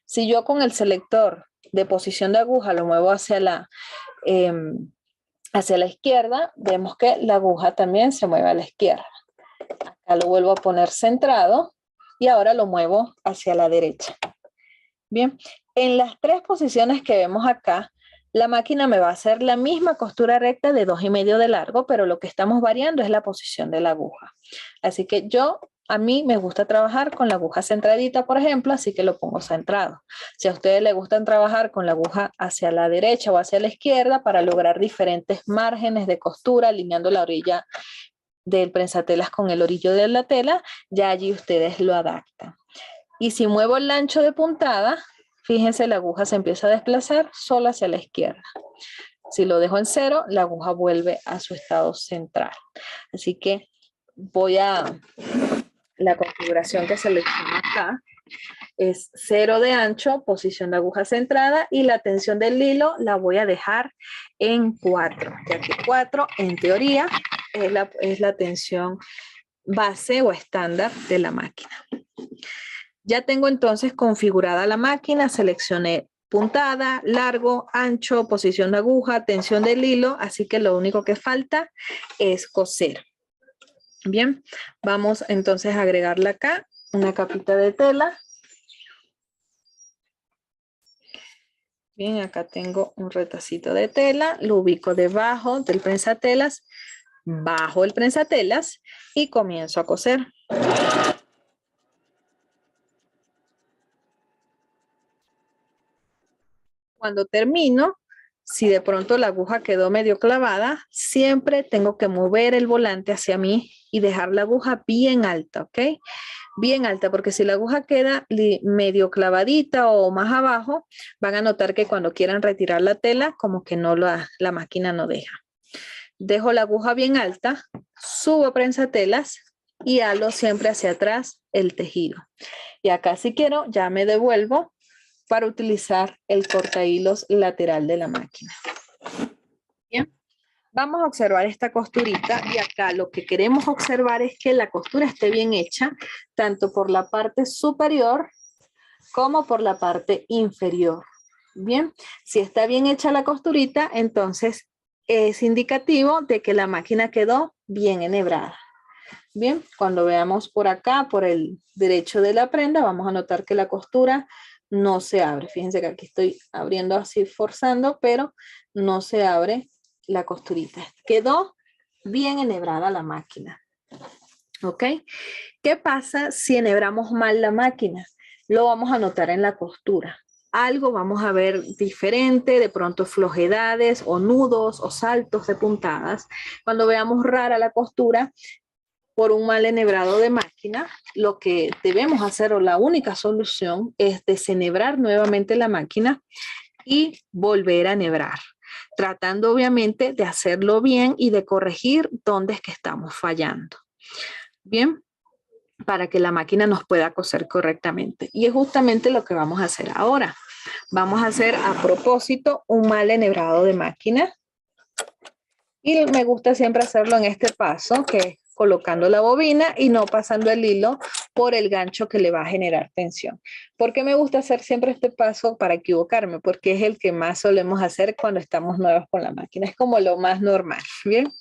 Si yo con el selector de posición de aguja lo muevo hacia la izquierda, vemos que la aguja también se mueve a la izquierda. Acá lo vuelvo a poner centrado y ahora lo muevo hacia la derecha. Bien, en las 3 posiciones que vemos acá, la máquina me va a hacer la misma costura recta de 2,5 de largo, pero lo que estamos variando es la posición de la aguja. Así que a mí me gusta trabajar con la aguja centradita, por ejemplo, así que lo pongo centrado. Si a ustedes les gustan trabajar con la aguja hacia la derecha o hacia la izquierda para lograr diferentes márgenes de costura, alineando la orilla del prensatelas con el orillo de la tela, ya allí ustedes lo adaptan. Y si muevo el ancho de puntada, fíjense, la aguja se empieza a desplazar solo hacia la izquierda. Si lo dejo en 0, la aguja vuelve a su estado central. Así que la configuración que selecciono acá es 0 de ancho, posición de aguja centrada, y la tensión del hilo la voy a dejar en 4, ya que 4 en teoría es la tensión base o estándar de la máquina. Ya tengo entonces configurada la máquina, seleccioné puntada, largo, ancho, posición de aguja, tensión del hilo, así que lo único que falta es coser. Bien, vamos entonces a agregarle acá una capita de tela. Bien, acá tengo un retacito de tela, lo ubico debajo del prensatelas, bajo el prensatelas y comienzo a coser. Cuando termino, si de pronto la aguja quedó medio clavada, siempre tengo que mover el volante hacia mí y dejar la aguja bien alta, ¿ok? Bien alta, porque si la aguja queda medio clavadita o más abajo, van a notar que cuando quieran retirar la tela, como que no la máquina no deja. Dejo la aguja bien alta, subo prensatelas y halo siempre hacia atrás el tejido. Y acá si quiero, ya me devuelvo para utilizar el cortahilos lateral de la máquina. Bien, vamos a observar esta costurita y acá lo que queremos observar es que la costura esté bien hecha, tanto por la parte superior como por la parte inferior. Bien, si está bien hecha la costurita, entonces es indicativo de que la máquina quedó bien enhebrada. Bien, cuando veamos por acá, por el derecho de la prenda, vamos a notar que la costura no se abre. Fíjense que aquí estoy abriendo así, forzando, pero no se abre la costurita. Quedó bien enhebrada la máquina. ¿Ok? ¿Qué pasa si enhebramos mal la máquina? Lo vamos a notar en la costura. Algo vamos a ver diferente, de pronto flojedades o nudos o saltos de puntadas. Cuando veamos rara la costura por un mal enhebrado de máquina, lo que debemos hacer o la única solución es desenhebrar nuevamente la máquina y volver a enhebrar, tratando obviamente de hacerlo bien y de corregir dónde es que estamos fallando. Bien, para que la máquina nos pueda coser correctamente. Y es justamente lo que vamos a hacer ahora. Vamos a hacer a propósito un mal enhebrado de máquina. Y me gusta siempre hacerlo en este paso, que es colocando la bobina y no pasando el hilo por el gancho que le va a generar tensión. ¿Por qué me gusta hacer siempre este paso para equivocarme? Porque es el que más solemos hacer cuando estamos nuevos con la máquina. Es como lo más normal, ¿bien?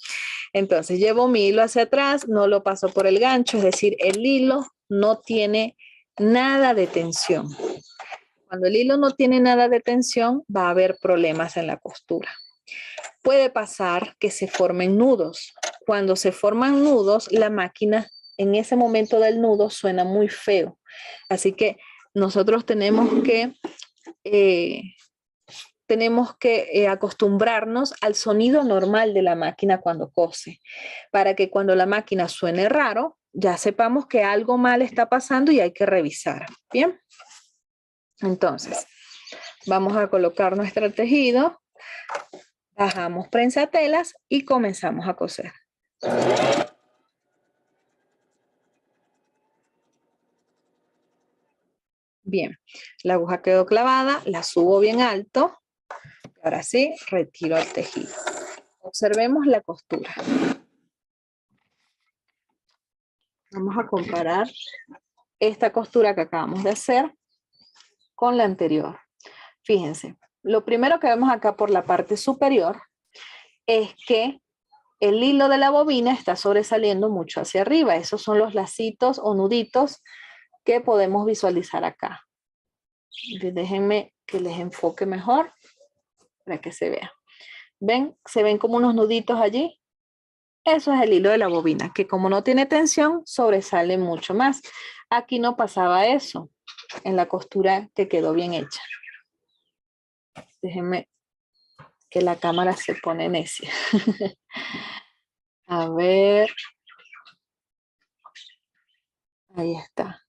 Entonces llevo mi hilo hacia atrás, no lo paso por el gancho, es decir, el hilo no tiene nada de tensión. Cuando el hilo no tiene nada de tensión, va a haber problemas en la costura. Puede pasar que se formen nudos. Cuando se forman nudos, la máquina en ese momento del nudo suena muy feo. Así que nosotros tenemos que acostumbrarnos al sonido normal de la máquina cuando cose, para que cuando la máquina suene raro, ya sepamos que algo mal está pasando y hay que revisar. Bien, entonces vamos a colocar nuestro tejido, bajamos prensatelas y comenzamos a coser. Bien, la aguja quedó clavada, la subo bien alto. Ahora sí, retiro el tejido. Observemos la costura. Vamos a comparar esta costura que acabamos de hacer con la anterior. Fíjense, lo primero que vemos acá por la parte superior es que el hilo de la bobina está sobresaliendo mucho hacia arriba. Esos son los lacitos o nuditos que podemos visualizar acá. Déjenme que les enfoque mejor para que se vea. ¿Ven? ¿Se ven como unos nuditos allí? Eso es el hilo de la bobina, que como no tiene tensión, sobresale mucho más. Aquí no pasaba eso en la costura que quedó bien hecha. Déjenme que la cámara se pone necia. A ver. Ahí está.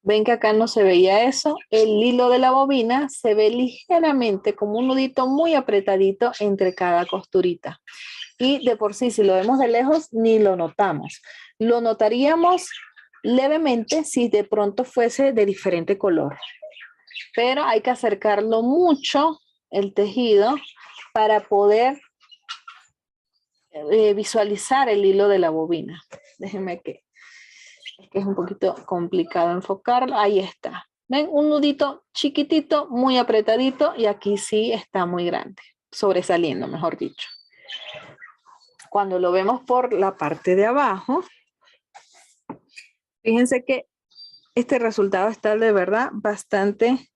¿Ven que acá no se veía eso? El hilo de la bobina se ve ligeramente como un nudito muy apretadito entre cada costurita. Y de por sí, si lo vemos de lejos, ni lo notamos. Lo notaríamos levemente si de pronto fuese de diferente color. Pero hay que acercarlo mucho, el tejido, para poder visualizar el hilo de la bobina. Déjenme que es un poquito complicado enfocarlo. Ahí está. ¿Ven? Un nudito chiquitito, muy apretadito, y aquí sí está muy grande, sobresaliendo, mejor dicho. Cuando lo vemos por la parte de abajo, fíjense que este resultado está de verdad bastante,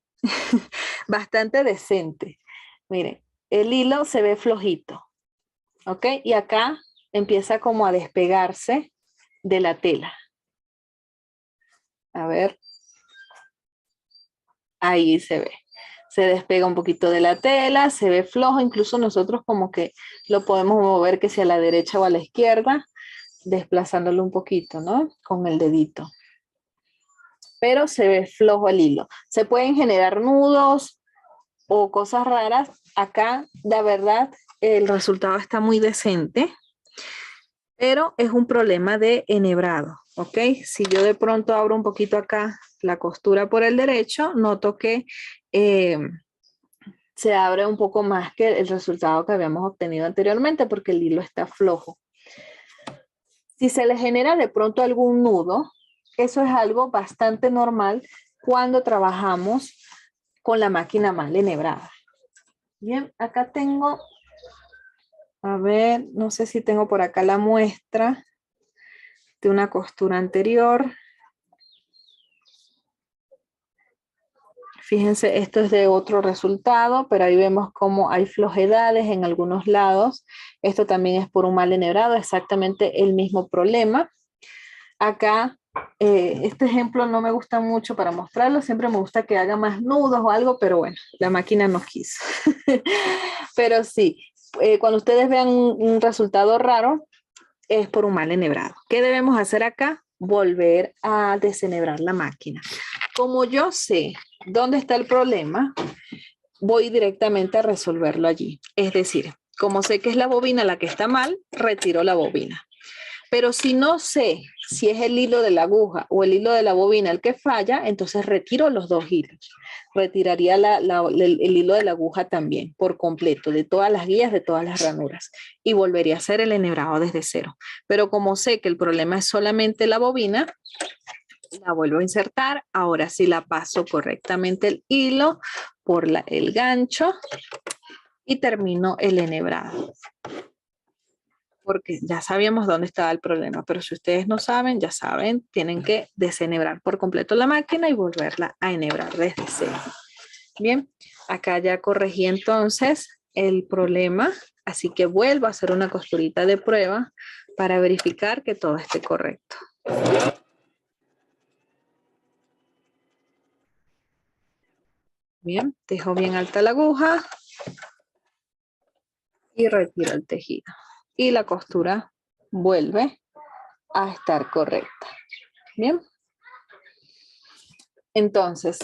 bastante decente. Miren, el hilo se ve flojito, ¿ok? Y acá empieza como a despegarse de la tela. A ver. Ahí se ve. Se despega un poquito de la tela, se ve flojo, incluso nosotros como que lo podemos mover que sea a la derecha o a la izquierda, desplazándolo un poquito, ¿no? Con el dedito. Pero se ve flojo el hilo. Se pueden generar nudos o cosas raras. Acá, la verdad, el resultado está muy decente, pero es un problema de enhebrado, ¿ok? Si yo de pronto abro un poquito acá la costura por el derecho, noto que se abre un poco más que el resultado que habíamos obtenido anteriormente porque el hilo está flojo. Si se le genera de pronto algún nudo, eso es algo bastante normal cuando trabajamos con la máquina mal enhebrada. Bien, acá tengo, a ver, no sé si tengo por acá la muestra de una costura anterior. Fíjense, esto es de otro resultado, pero ahí vemos cómo hay flojedades en algunos lados. Esto también es por un mal enhebrado, exactamente el mismo problema. Acá, este ejemplo no me gusta mucho para mostrarlo, siempre me gusta que haga más nudos o algo, pero bueno, la máquina no quiso. Pero sí, cuando ustedes vean un resultado raro, es por un mal enhebrado. ¿Qué debemos hacer acá? Volver a desenhebrar la máquina. Como yo sé dónde está el problema, voy directamente a resolverlo allí. Es decir, como sé que es la bobina la que está mal, retiro la bobina. Pero si no sé si es el hilo de la aguja o el hilo de la bobina el que falla, entonces retiro los dos hilos. Retiraría el hilo de la aguja también, por completo, de todas las guías, de todas las ranuras. Y volvería a hacer el enhebrado desde cero. Pero como sé que el problema es solamente la bobina, la vuelvo a insertar. Ahora sí la paso correctamente el hilo por el gancho y termino el enhebrado. Porque ya sabíamos dónde estaba el problema, pero si ustedes no saben, ya saben, tienen que desenhebrar por completo la máquina y volverla a enhebrar desde cero. Bien, acá ya corregí entonces el problema, así que vuelvo a hacer una costurita de prueba para verificar que todo esté correcto. Bien, dejo bien alta la aguja y retiro el tejido. Y la costura vuelve a estar correcta. Bien. Entonces,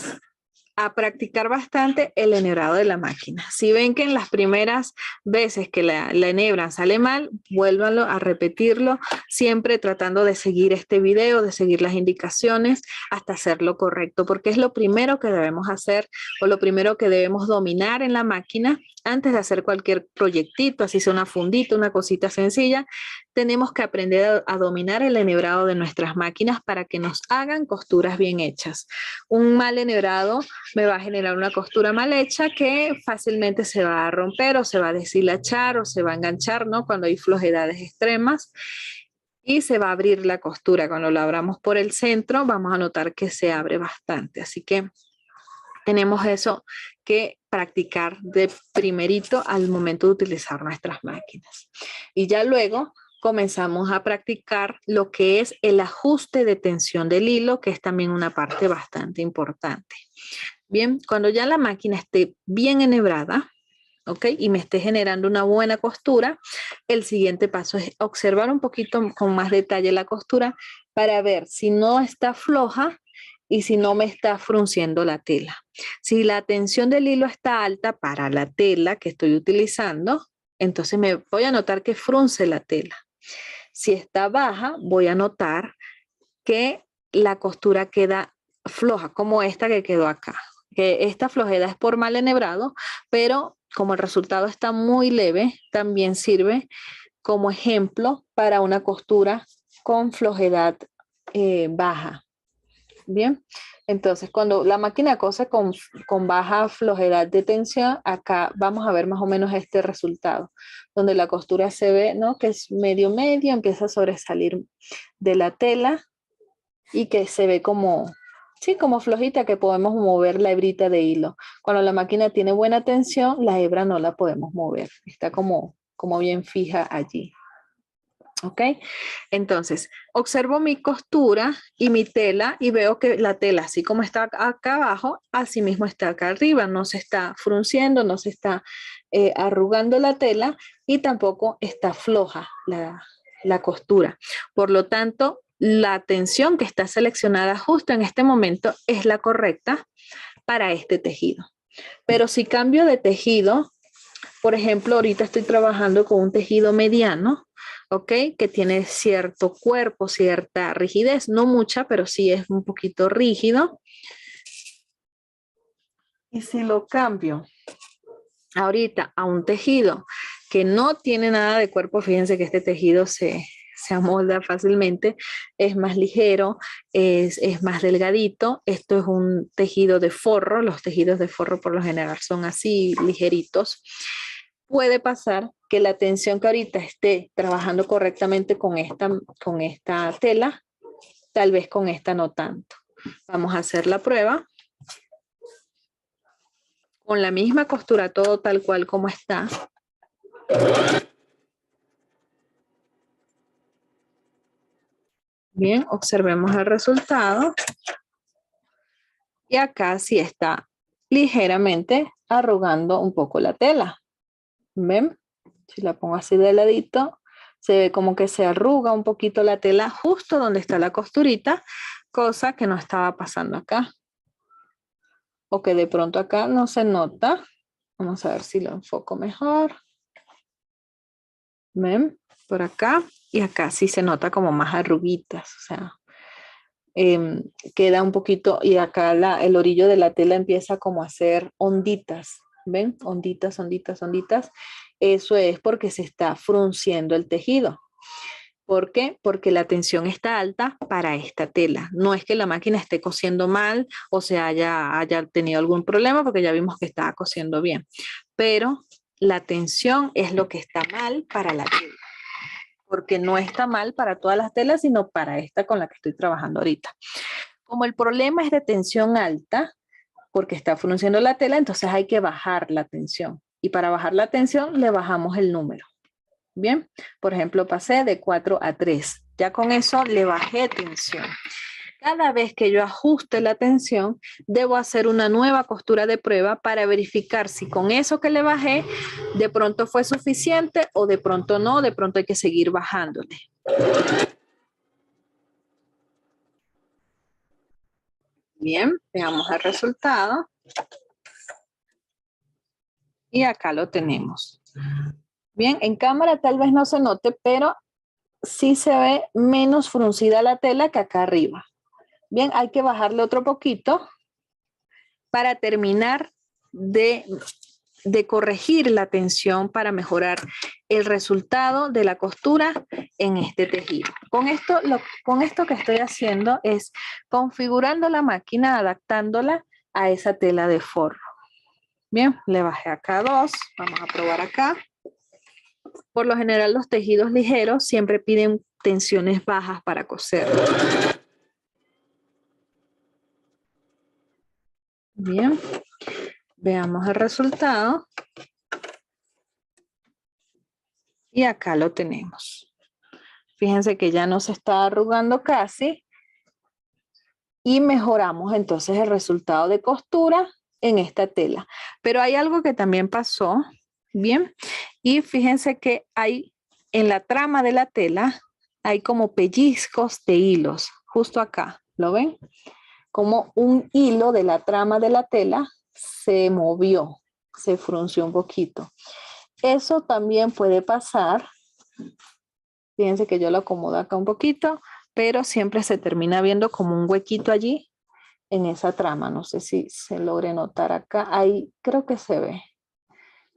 a practicar bastante el enhebrado de la máquina. Si ven que en las primeras veces que la enhebran sale mal, vuélvanlo a repetirlo, siempre tratando de seguir este video, de seguir las indicaciones hasta hacerlo correcto, porque es lo primero que debemos hacer o lo primero que debemos dominar en la máquina antes de hacer cualquier proyectito, así sea una fundita, una cosita sencilla. Tenemos que aprender a dominar el enhebrado de nuestras máquinas para que nos hagan costuras bien hechas. Un mal enhebrado me va a generar una costura mal hecha que fácilmente se va a romper o se va a deshilachar o se va a enganchar, ¿no? Cuando hay flojedades extremas y se va a abrir la costura. Cuando lo abramos por el centro vamos a notar que se abre bastante. Así que tenemos eso que practicar de primerito al momento de utilizar nuestras máquinas. Y ya luego comenzamos a practicar lo que es el ajuste de tensión del hilo, que es también una parte bastante importante. Bien, cuando ya la máquina esté bien enhebrada, ¿ok? Y me esté generando una buena costura, el siguiente paso es observar un poquito con más detalle la costura para ver si no está floja y si no me está frunciendo la tela. Si la tensión del hilo está alta para la tela que estoy utilizando, entonces me voy a notar que frunce la tela. Si está baja, voy a notar que la costura queda floja, como esta que quedó acá. Que esta flojera es por mal enhebrado, pero como el resultado está muy leve, también sirve como ejemplo para una costura con flojedad baja. Bien, entonces cuando la máquina cose con baja flojedad de tensión, acá vamos a ver más o menos este resultado, donde la costura se ve, ¿no? Que es medio, empieza a sobresalir de la tela y que se ve como, sí, como flojita, que podemos mover la hebrita de hilo. Cuando la máquina tiene buena tensión, la hebra no la podemos mover, está como bien fija allí. ¿Ok? Entonces, observo mi costura y mi tela y veo que la tela, así como está acá abajo, así mismo está acá arriba. No se está frunciendo, no se está arrugando la tela y tampoco está floja la costura. Por lo tanto, la tensión que está seleccionada justo en este momento es la correcta para este tejido. Pero si cambio de tejido, por ejemplo, ahorita estoy trabajando con un tejido mediano, ¿ok? Que tiene cierto cuerpo, cierta rigidez, no mucha, pero sí es un poquito rígido. Y si lo cambio ahorita a un tejido que no tiene nada de cuerpo, fíjense que este tejido se amolda fácilmente, es más ligero, es más delgadito. Esto es un tejido de forro, los tejidos de forro por lo general son así ligeritos. Puede pasar que la tensión que ahorita esté trabajando correctamente con esta tela, tal vez con esta no tanto. Vamos a hacer la prueba. Con la misma costura, todo tal cual como está. Bien, observemos el resultado. Y acá sí está ligeramente arrugando un poco la tela. ¿Ven? Si la pongo así de ladito, se ve como que se arruga un poquito la tela justo donde está la costurita, cosa que no estaba pasando acá. O que de pronto acá no se nota. Vamos a ver si lo enfoco mejor. ¿Ven? Por acá y acá sí se nota como más arruguitas, o sea, queda un poquito y acá el orillo de la tela empieza como a hacer onditas, ¿ven? Onditas, onditas, onditas. Eso es porque se está frunciendo el tejido. ¿Por qué? Porque la tensión está alta para esta tela. No es que la máquina esté cosiendo mal o se haya tenido algún problema porque ya vimos que estaba cosiendo bien. Pero la tensión es lo que está mal para la tela. Porque no está mal para todas las telas, sino para esta con la que estoy trabajando ahorita. Como el problema es de tensión alta, porque está frunciendo la tela, entonces hay que bajar la tensión. Y para bajar la tensión le bajamos el número. Bien, por ejemplo, pasé de 4 a 3. Ya con eso le bajé tensión. Cada vez que yo ajuste la tensión, debo hacer una nueva costura de prueba para verificar si con eso que le bajé, de pronto fue suficiente o de pronto no, de pronto hay que seguir bajándole. Bien, veamos el resultado. Y acá lo tenemos. Bien, en cámara tal vez no se note, pero sí se ve menos fruncida la tela que acá arriba. Bien, hay que bajarle otro poquito para terminar de corregir la tensión para mejorar el resultado de la costura en este tejido. Con esto que estoy haciendo es configurando la máquina, adaptándola a esa tela de forro. Bien, le bajé acá 2, vamos a probar acá. Por lo general los tejidos ligeros siempre piden tensiones bajas para coser. Bien, veamos el resultado. Y acá lo tenemos. Fíjense que ya no se está arrugando casi. Y mejoramos entonces el resultado de costura en esta tela. Pero hay algo que también pasó, bien, y fíjense que hay en la trama de la tela, hay como pellizcos de hilos, justo acá, ¿lo ven? Como un hilo de la trama de la tela se movió, se frunció un poquito. Eso también puede pasar, fíjense que yo lo acomodo acá un poquito, pero siempre se termina viendo como un huequito allí en esa trama. No sé si se logre notar acá. Ahí creo que se ve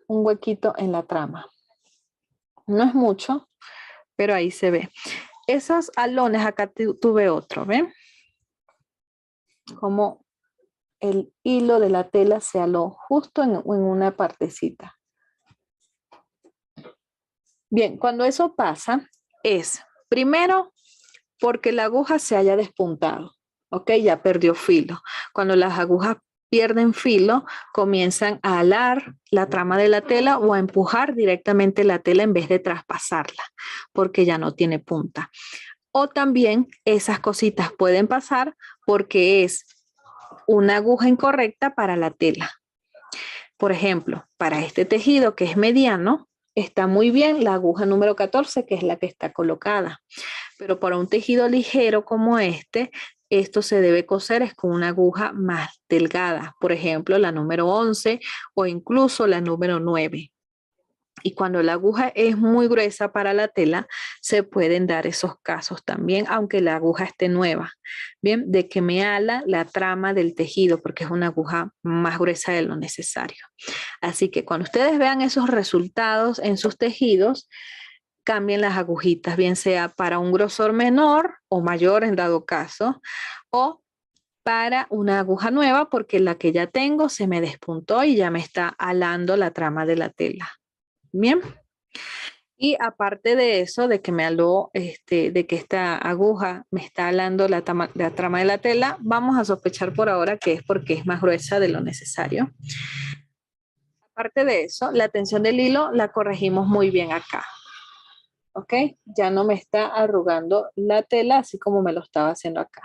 un huequito en la trama. No es mucho, pero ahí se ve. Esos alones, acá tuve otro, ¿ven? Como el hilo de la tela se aló justo en una partecita. Bien, cuando eso pasa es, primero, porque la aguja se haya despuntado. ¿Ok? Ya perdió filo. Cuando las agujas pierden filo, comienzan a alar la trama de la tela o a empujar directamente la tela en vez de traspasarla, porque ya no tiene punta. O también esas cositas pueden pasar porque es una aguja incorrecta para la tela. Por ejemplo, para este tejido que es mediano, está muy bien la aguja número 14, que es la que está colocada. Pero para un tejido ligero como este, esto se debe coser es con una aguja más delgada, por ejemplo, la número 11 o incluso la número 9. Y cuando la aguja es muy gruesa para la tela, se pueden dar esos casos también, aunque la aguja esté nueva. Bien, de que me ala la trama del tejido, porque es una aguja más gruesa de lo necesario. Así que cuando ustedes vean esos resultados en sus tejidos, cambien las agujitas, bien sea para un grosor menor o mayor en dado caso, o para una aguja nueva porque la que ya tengo se me despuntó y ya me está alando la trama de la tela. Bien. Y aparte de eso, de que me aló, de que esta aguja me está alando la trama de la tela, vamos a sospechar por ahora que es porque es más gruesa de lo necesario. Aparte de eso, la tensión del hilo la corregimos muy bien acá. ¿Ok? Ya no me está arrugando la tela así como me lo estaba haciendo acá.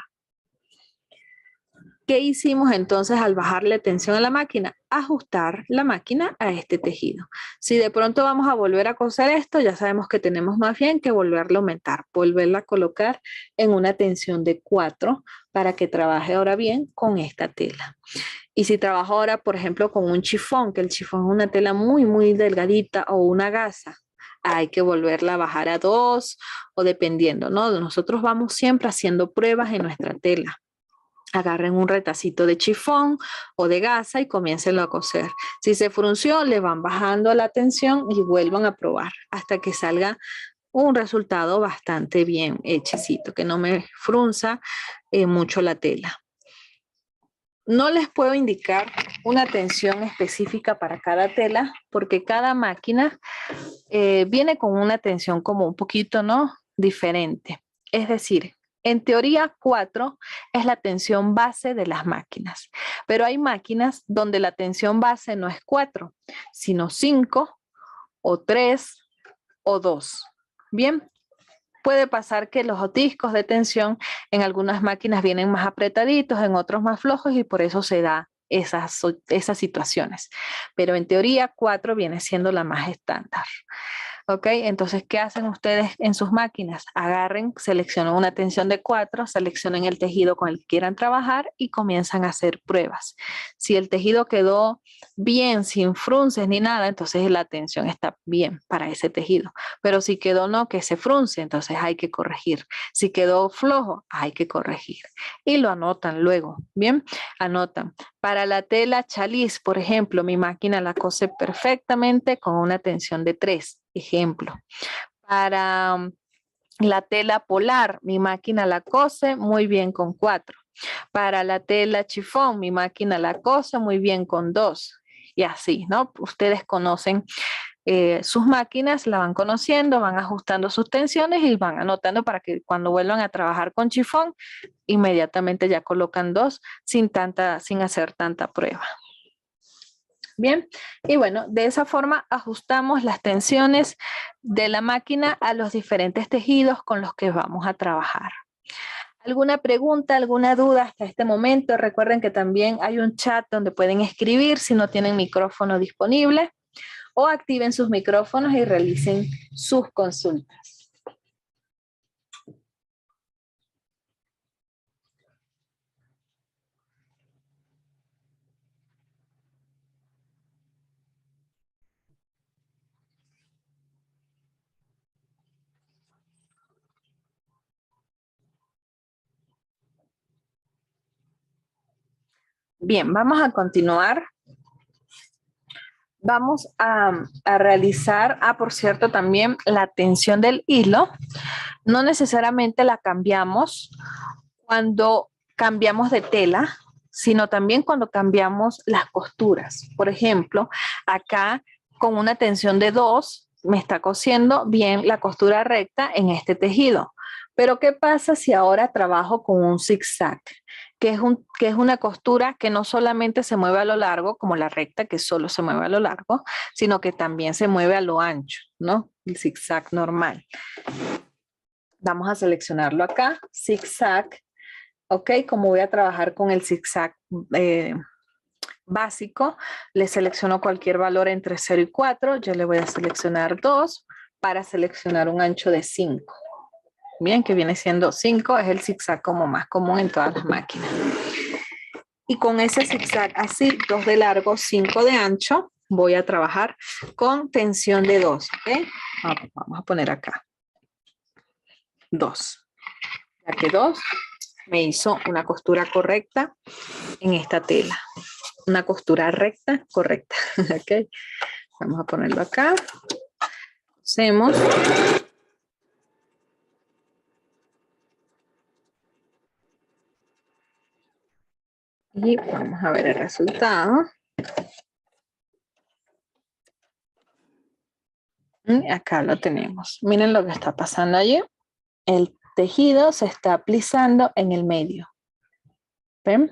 ¿Qué hicimos entonces al bajarle tensión a la máquina? Ajustar la máquina a este tejido. Si de pronto vamos a volver a coser esto, ya sabemos que tenemos más bien que volverlo a aumentar, volverla a colocar en una tensión de 4 para que trabaje ahora bien con esta tela. Y si trabajo ahora, por ejemplo, con un chifón, que el chifón es una tela muy delgadita, o una gasa, hay que volverla a bajar a 2 o dependiendo, ¿no? Nosotros vamos siempre haciendo pruebas en nuestra tela. Agarren un retacito de chifón o de gasa y comiéncenlo a coser. Si se frunció, le van bajando la tensión y vuelvan a probar hasta que salga un resultado bastante bien hechecito, que no me frunza mucho la tela. No les puedo indicar una tensión específica para cada tela porque cada máquina viene con una tensión como un poquito, ¿no? Diferente. Es decir, en teoría 4 es la tensión base de las máquinas, pero hay máquinas donde la tensión base no es 4, sino 5 o 3 o 2. Bien, puede pasar que los discos de tensión en algunas máquinas vienen más apretaditos, en otros más flojos y por eso se da esas situaciones. Pero en teoría 4 viene siendo la más estándar. ¿Ok? Entonces, ¿qué hacen ustedes en sus máquinas? Agarren, seleccionen una tensión de 4, seleccionen el tejido con el que quieran trabajar y comienzan a hacer pruebas. Si el tejido quedó bien, sin frunces ni nada, entonces la tensión está bien para ese tejido. Pero si quedó no, que se frunce, entonces hay que corregir. Si quedó flojo, hay que corregir. Y lo anotan luego, ¿bien? Anotan. Para la tela chaliz, por ejemplo, mi máquina la cose perfectamente con una tensión de 3. Ejemplo, para la tela polar, mi máquina la cose muy bien con 4. Para la tela chifón, mi máquina la cose muy bien con 2. Y así, ¿no? Ustedes conocen sus máquinas, la van conociendo, van ajustando sus tensiones y van anotando para que cuando vuelvan a trabajar con chifón, inmediatamente ya colocan 2 sin hacer tanta prueba. Bien, y bueno, de esa forma ajustamos las tensiones de la máquina a los diferentes tejidos con los que vamos a trabajar. ¿Alguna pregunta, alguna duda hasta este momento? Recuerden que también hay un chat donde pueden escribir si no tienen micrófono disponible o activen sus micrófonos y realicen sus consultas. Bien, vamos a continuar. Vamos a realizar, por cierto, también la tensión del hilo. No necesariamente la cambiamos cuando cambiamos de tela, sino también cuando cambiamos las costuras. Por ejemplo, acá con una tensión de 2 me está cosiendo bien la costura recta en este tejido. Pero ¿qué pasa si ahora trabajo con un zigzag? Que es una costura que no solamente se mueve a lo largo, como la recta, que solo se mueve a lo largo, sino que también se mueve a lo ancho, ¿no? El zigzag normal. Vamos a seleccionarlo acá, zigzag. Ok, como voy a trabajar con el zigzag básico, le selecciono cualquier valor entre 0 y 4. Yo le voy a seleccionar 2 para seleccionar un ancho de 5. Bien, que viene siendo 5, es el zigzag como más común en todas las máquinas. Y con ese zigzag así, 2 de largo, 5 de ancho, voy a trabajar con tensión de 2. ¿Okay? Vamos a poner acá 2. Ya que 2 me hizo una costura correcta en esta tela. Una costura recta, correcta. ¿Okay? Vamos a ponerlo acá. Cosemos. Y vamos a ver el resultado. Y acá lo tenemos. Miren lo que está pasando allí. El tejido se está plisando en el medio. ¿Ven?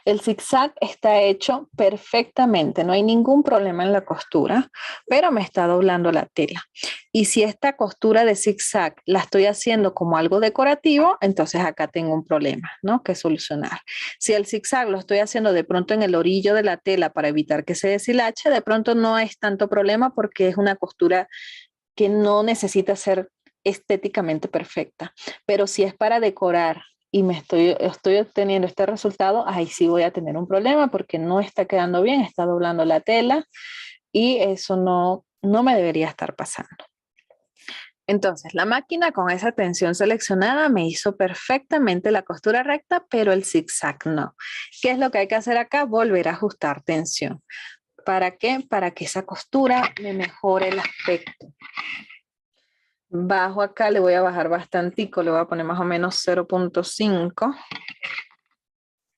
El zigzag está hecho perfectamente, no hay ningún problema en la costura, pero me está doblando la tela. Y si esta costura de zigzag la estoy haciendo como algo decorativo, entonces acá tengo un problema, ¿no? Que solucionar. Si el zigzag lo estoy haciendo de pronto en el orillo de la tela para evitar que se deshilache, de pronto no es tanto problema porque es una costura que no necesita ser estéticamente perfecta. Pero si es para decorar y estoy obteniendo este resultado, ahí sí voy a tener un problema porque no está quedando bien, está doblando la tela y eso no me debería estar pasando. Entonces, la máquina con esa tensión seleccionada me hizo perfectamente la costura recta, pero el zigzag no. ¿Qué es lo que hay que hacer acá? Volver a ajustar tensión. ¿Para qué? Para que esa costura me mejore el aspecto. Bajo acá, le voy a bajar bastantico, le voy a poner más o menos 0.5.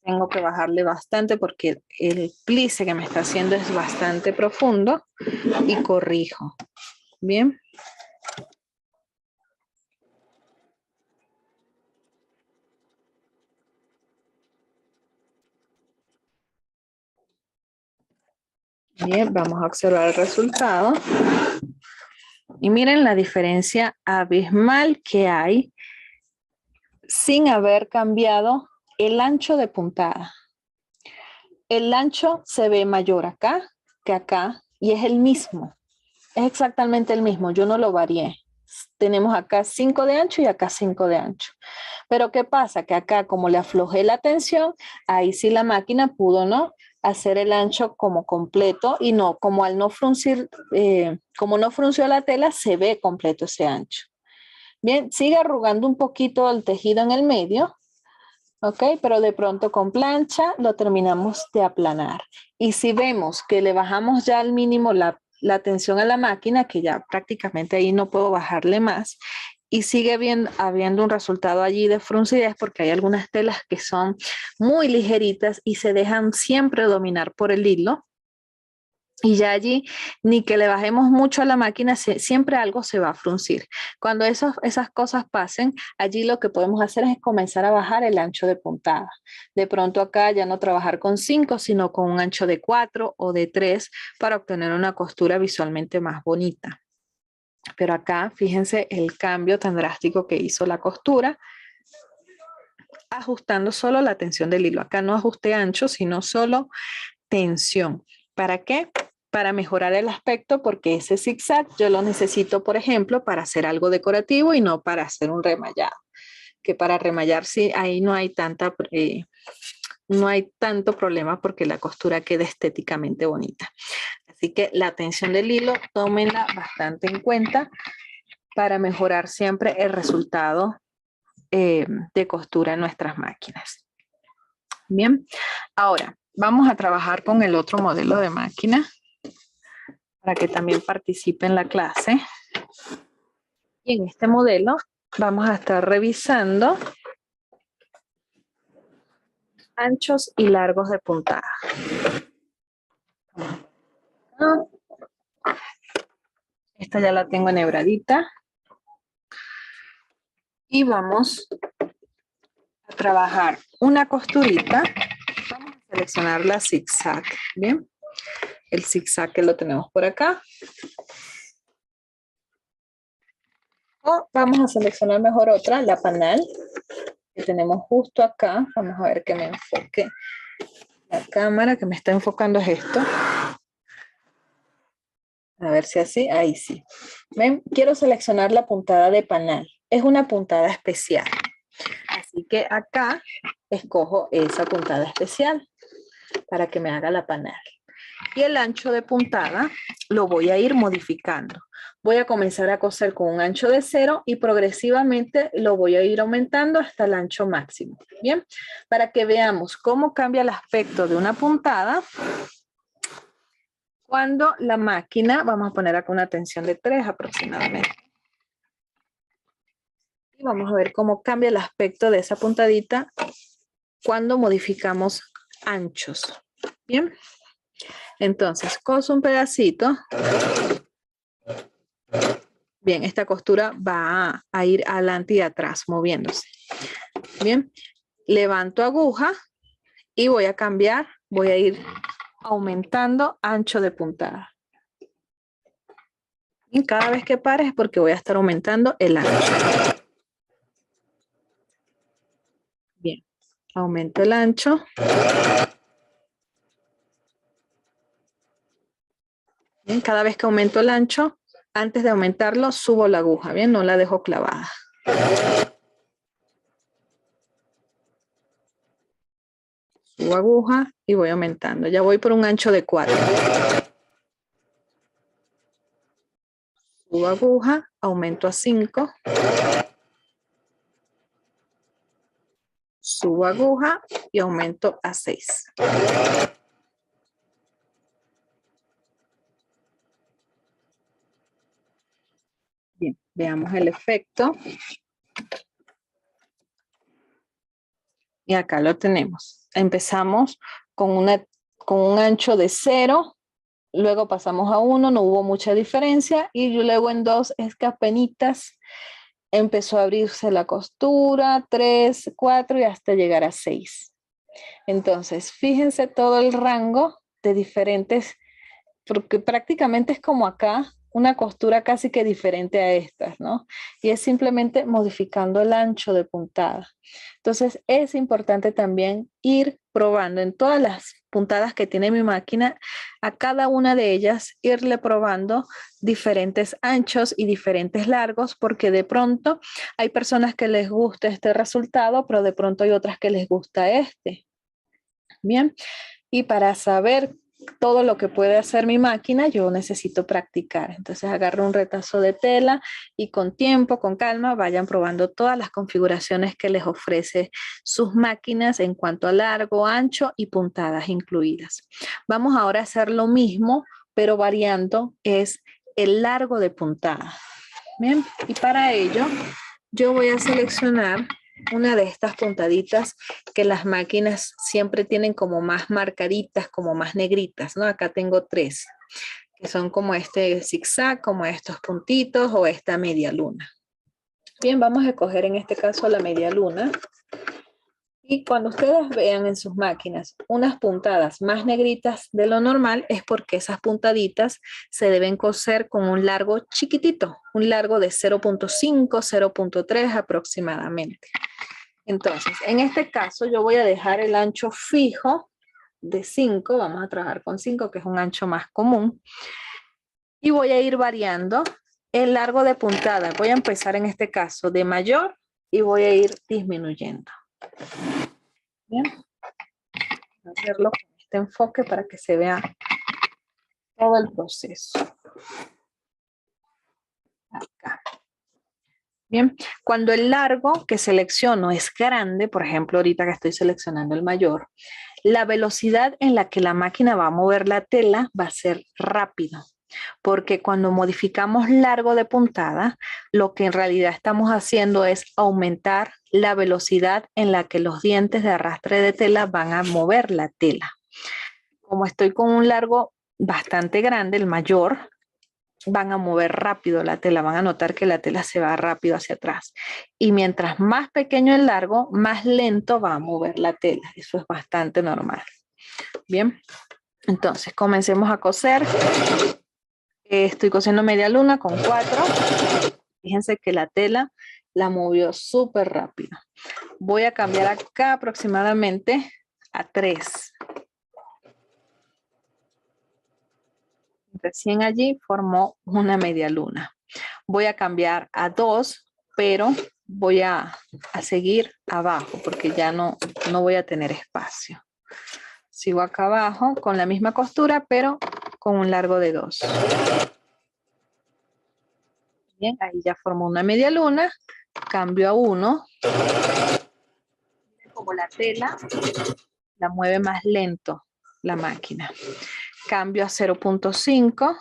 Tengo que bajarle bastante porque el plice que me está haciendo es bastante profundo y corrijo. Bien. Bien, vamos a observar el resultado. Y miren la diferencia abismal que hay sin haber cambiado el ancho de puntada. El ancho se ve mayor acá que acá y es el mismo. Es exactamente el mismo, yo no lo varié. Tenemos acá 5 de ancho y acá 5 de ancho. Pero ¿qué pasa? Que acá como le aflojé la tensión, ahí sí la máquina pudo, ¿no? Hacer el ancho como completo y no, como al no fruncir, como no frunció la tela, se ve completo ese ancho. Bien, sigue arrugando un poquito el tejido en el medio, ¿ok? Pero de pronto con plancha lo terminamos de aplanar. Y si vemos que le bajamos ya al mínimo la tensión a la máquina, que ya prácticamente ahí no puedo bajarle más, y sigue habiendo un resultado allí de fruncidez porque hay algunas telas que son muy ligeritas y se dejan siempre dominar por el hilo. Y ya allí, ni que le bajemos mucho a la máquina, siempre algo se va a fruncir. Cuando esas cosas pasen, allí lo que podemos hacer es comenzar a bajar el ancho de puntada. De pronto acá ya no trabajar con 5, sino con un ancho de 4 o de 3 para obtener una costura visualmente más bonita. Pero acá, fíjense el cambio tan drástico que hizo la costura, ajustando solo la tensión del hilo. Acá no ajusté ancho, sino solo tensión. ¿Para qué? Para mejorar el aspecto, porque ese zigzag yo lo necesito, por ejemplo, para hacer algo decorativo y no para hacer un remallado. Que para remallar sí, ahí no hay no hay tanto problema porque la costura queda estéticamente bonita. Así que la tensión del hilo, tómenla bastante en cuenta para mejorar siempre el resultado de costura en nuestras máquinas. Bien, ahora vamos a trabajar con el otro modelo de máquina para que también participe en la clase. Y en este modelo vamos a estar revisando anchos y largos de puntada. Esta ya la tengo enhebradita. Y vamos a trabajar una costurita. Vamos a seleccionar la zigzag. Bien, el zigzag que lo tenemos por acá. O vamos a seleccionar mejor otra, la panal, que tenemos justo acá. Vamos a ver que me enfoque la cámara, que me está enfocando es esto. A ver si así, ahí sí. ¿Ven? Quiero seleccionar la puntada de panal. Es una puntada especial. Así que acá escojo esa puntada especial para que me haga la panal. Y el ancho de puntada lo voy a ir modificando. Voy a comenzar a coser con un ancho de 0 y progresivamente lo voy a ir aumentando hasta el ancho máximo. Bien, para que veamos cómo cambia el aspecto de una puntada cuando la máquina, vamos a poner acá una tensión de 3 aproximadamente. Y vamos a ver cómo cambia el aspecto de esa puntadita cuando modificamos anchos. Bien, entonces coso un pedacito. Bien, esta costura va a ir adelante y atrás moviéndose. Bien, levanto aguja y voy a cambiar, voy a ir aumentando ancho de puntada. Y cada vez que pare es porque voy a estar aumentando el ancho. Bien, aumento el ancho. Bien, cada vez que aumento el ancho, antes de aumentarlo, subo la aguja, bien, no la dejo clavada. Subo aguja y voy aumentando. Ya voy por un ancho de 4. Subo aguja, aumento a 5. Subo aguja y aumento a 6. Bien, veamos el efecto. Y acá lo tenemos. Empezamos con un ancho de 0, luego pasamos a 1, no hubo mucha diferencia, y luego en 2 es que apenitas empezó a abrirse la costura, 3, 4 y hasta llegar a 6. Entonces, fíjense todo el rango de diferentes, porque prácticamente es como acá, una costura casi que diferente a estas, ¿no? Y es simplemente modificando el ancho de puntada. Entonces, es importante también ir probando en todas las puntadas que tiene mi máquina, a cada una de ellas, irle probando diferentes anchos y diferentes largos, porque de pronto hay personas que les gusta este resultado, pero de pronto hay otras que les gusta este. Bien, y para saber todo lo que puede hacer mi máquina, yo necesito practicar. Entonces agarro un retazo de tela y con tiempo, con calma, vayan probando todas las configuraciones que les ofrece sus máquinas en cuanto a largo, ancho y puntadas incluidas. Vamos ahora a hacer lo mismo, pero variando es el largo de puntada. Bien, y para ello yo voy a seleccionar una de estas puntaditas que las máquinas siempre tienen como más marcaditas, como más negritas, ¿no? Acá tengo 3, que son como este zigzag, como estos puntitos o esta media luna. Bien, vamos a escoger en este caso la media luna. Y cuando ustedes vean en sus máquinas unas puntadas más negritas de lo normal, es porque esas puntaditas se deben coser con un largo chiquitito, un largo de 0.5, 0.3 aproximadamente. Entonces, en este caso yo voy a dejar el ancho fijo de 5, vamos a trabajar con 5, que es un ancho más común, y voy a ir variando el largo de puntada. Voy a empezar en este caso de mayor y voy a ir disminuyendo. Bien, voy a hacerlo con este enfoque para que se vea todo el proceso. Acá. Bien, cuando el largo que selecciono es grande, por ejemplo, ahorita que estoy seleccionando el mayor, la velocidad en la que la máquina va a mover la tela va a ser rápido, porque cuando modificamos largo de puntada, lo que en realidad estamos haciendo es aumentar la velocidad en la que los dientes de arrastre de tela van a mover la tela. Como estoy con un largo bastante grande, el mayor, van a mover rápido la tela, van a notar que la tela se va rápido hacia atrás. Y mientras más pequeño el largo, más lento va a mover la tela. Eso es bastante normal. Bien, entonces comencemos a coser. Estoy cosiendo media luna con 4. Fíjense que la tela la movió súper rápido. Voy a cambiar acá aproximadamente a 3. Recién allí formó una media luna. Voy a cambiar a 2, pero voy a seguir abajo porque ya no voy a tener espacio. Sigo acá abajo con la misma costura, pero con un largo de 2. Bien, ahí ya formó una media luna. Cambio a 1. Como la tela la mueve más lento la máquina. Cambio a 0.5.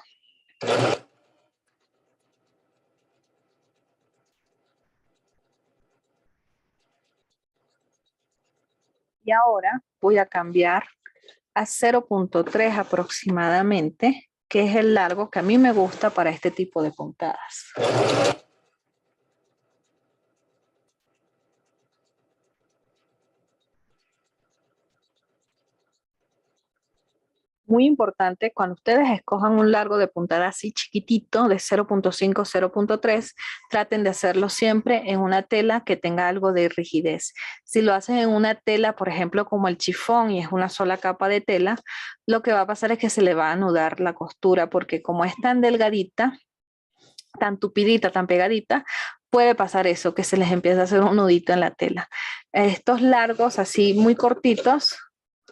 Y ahora voy a cambiar a 0.3 aproximadamente, que es el largo que a mí me gusta para este tipo de puntadas. Muy importante, cuando ustedes escojan un largo de puntada así chiquitito, de 0.5, 0.3, traten de hacerlo siempre en una tela que tenga algo de rigidez. Si lo hacen en una tela, por ejemplo, como el chifón y es una sola capa de tela, lo que va a pasar es que se le va a anudar la costura, porque como es tan delgadita, tan tupidita, tan pegadita, puede pasar eso, que se les empieza a hacer un nudito en la tela. Estos largos, así muy cortitos,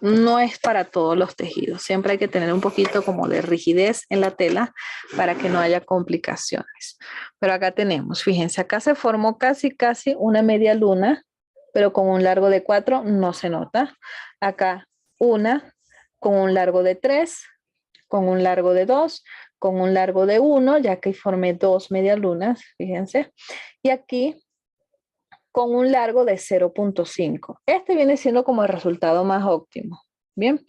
no es para todos los tejidos. Siempre hay que tener un poquito como de rigidez en la tela para que no haya complicaciones. Pero acá tenemos, fíjense, acá se formó casi una media luna, pero con un largo de 4 no se nota. Acá una con un largo de 3, con un largo de 2, con un largo de 1, ya que formé 2 medias lunas, fíjense. Y aquí con un largo de 0.5. Este viene siendo como el resultado más óptimo. Bien,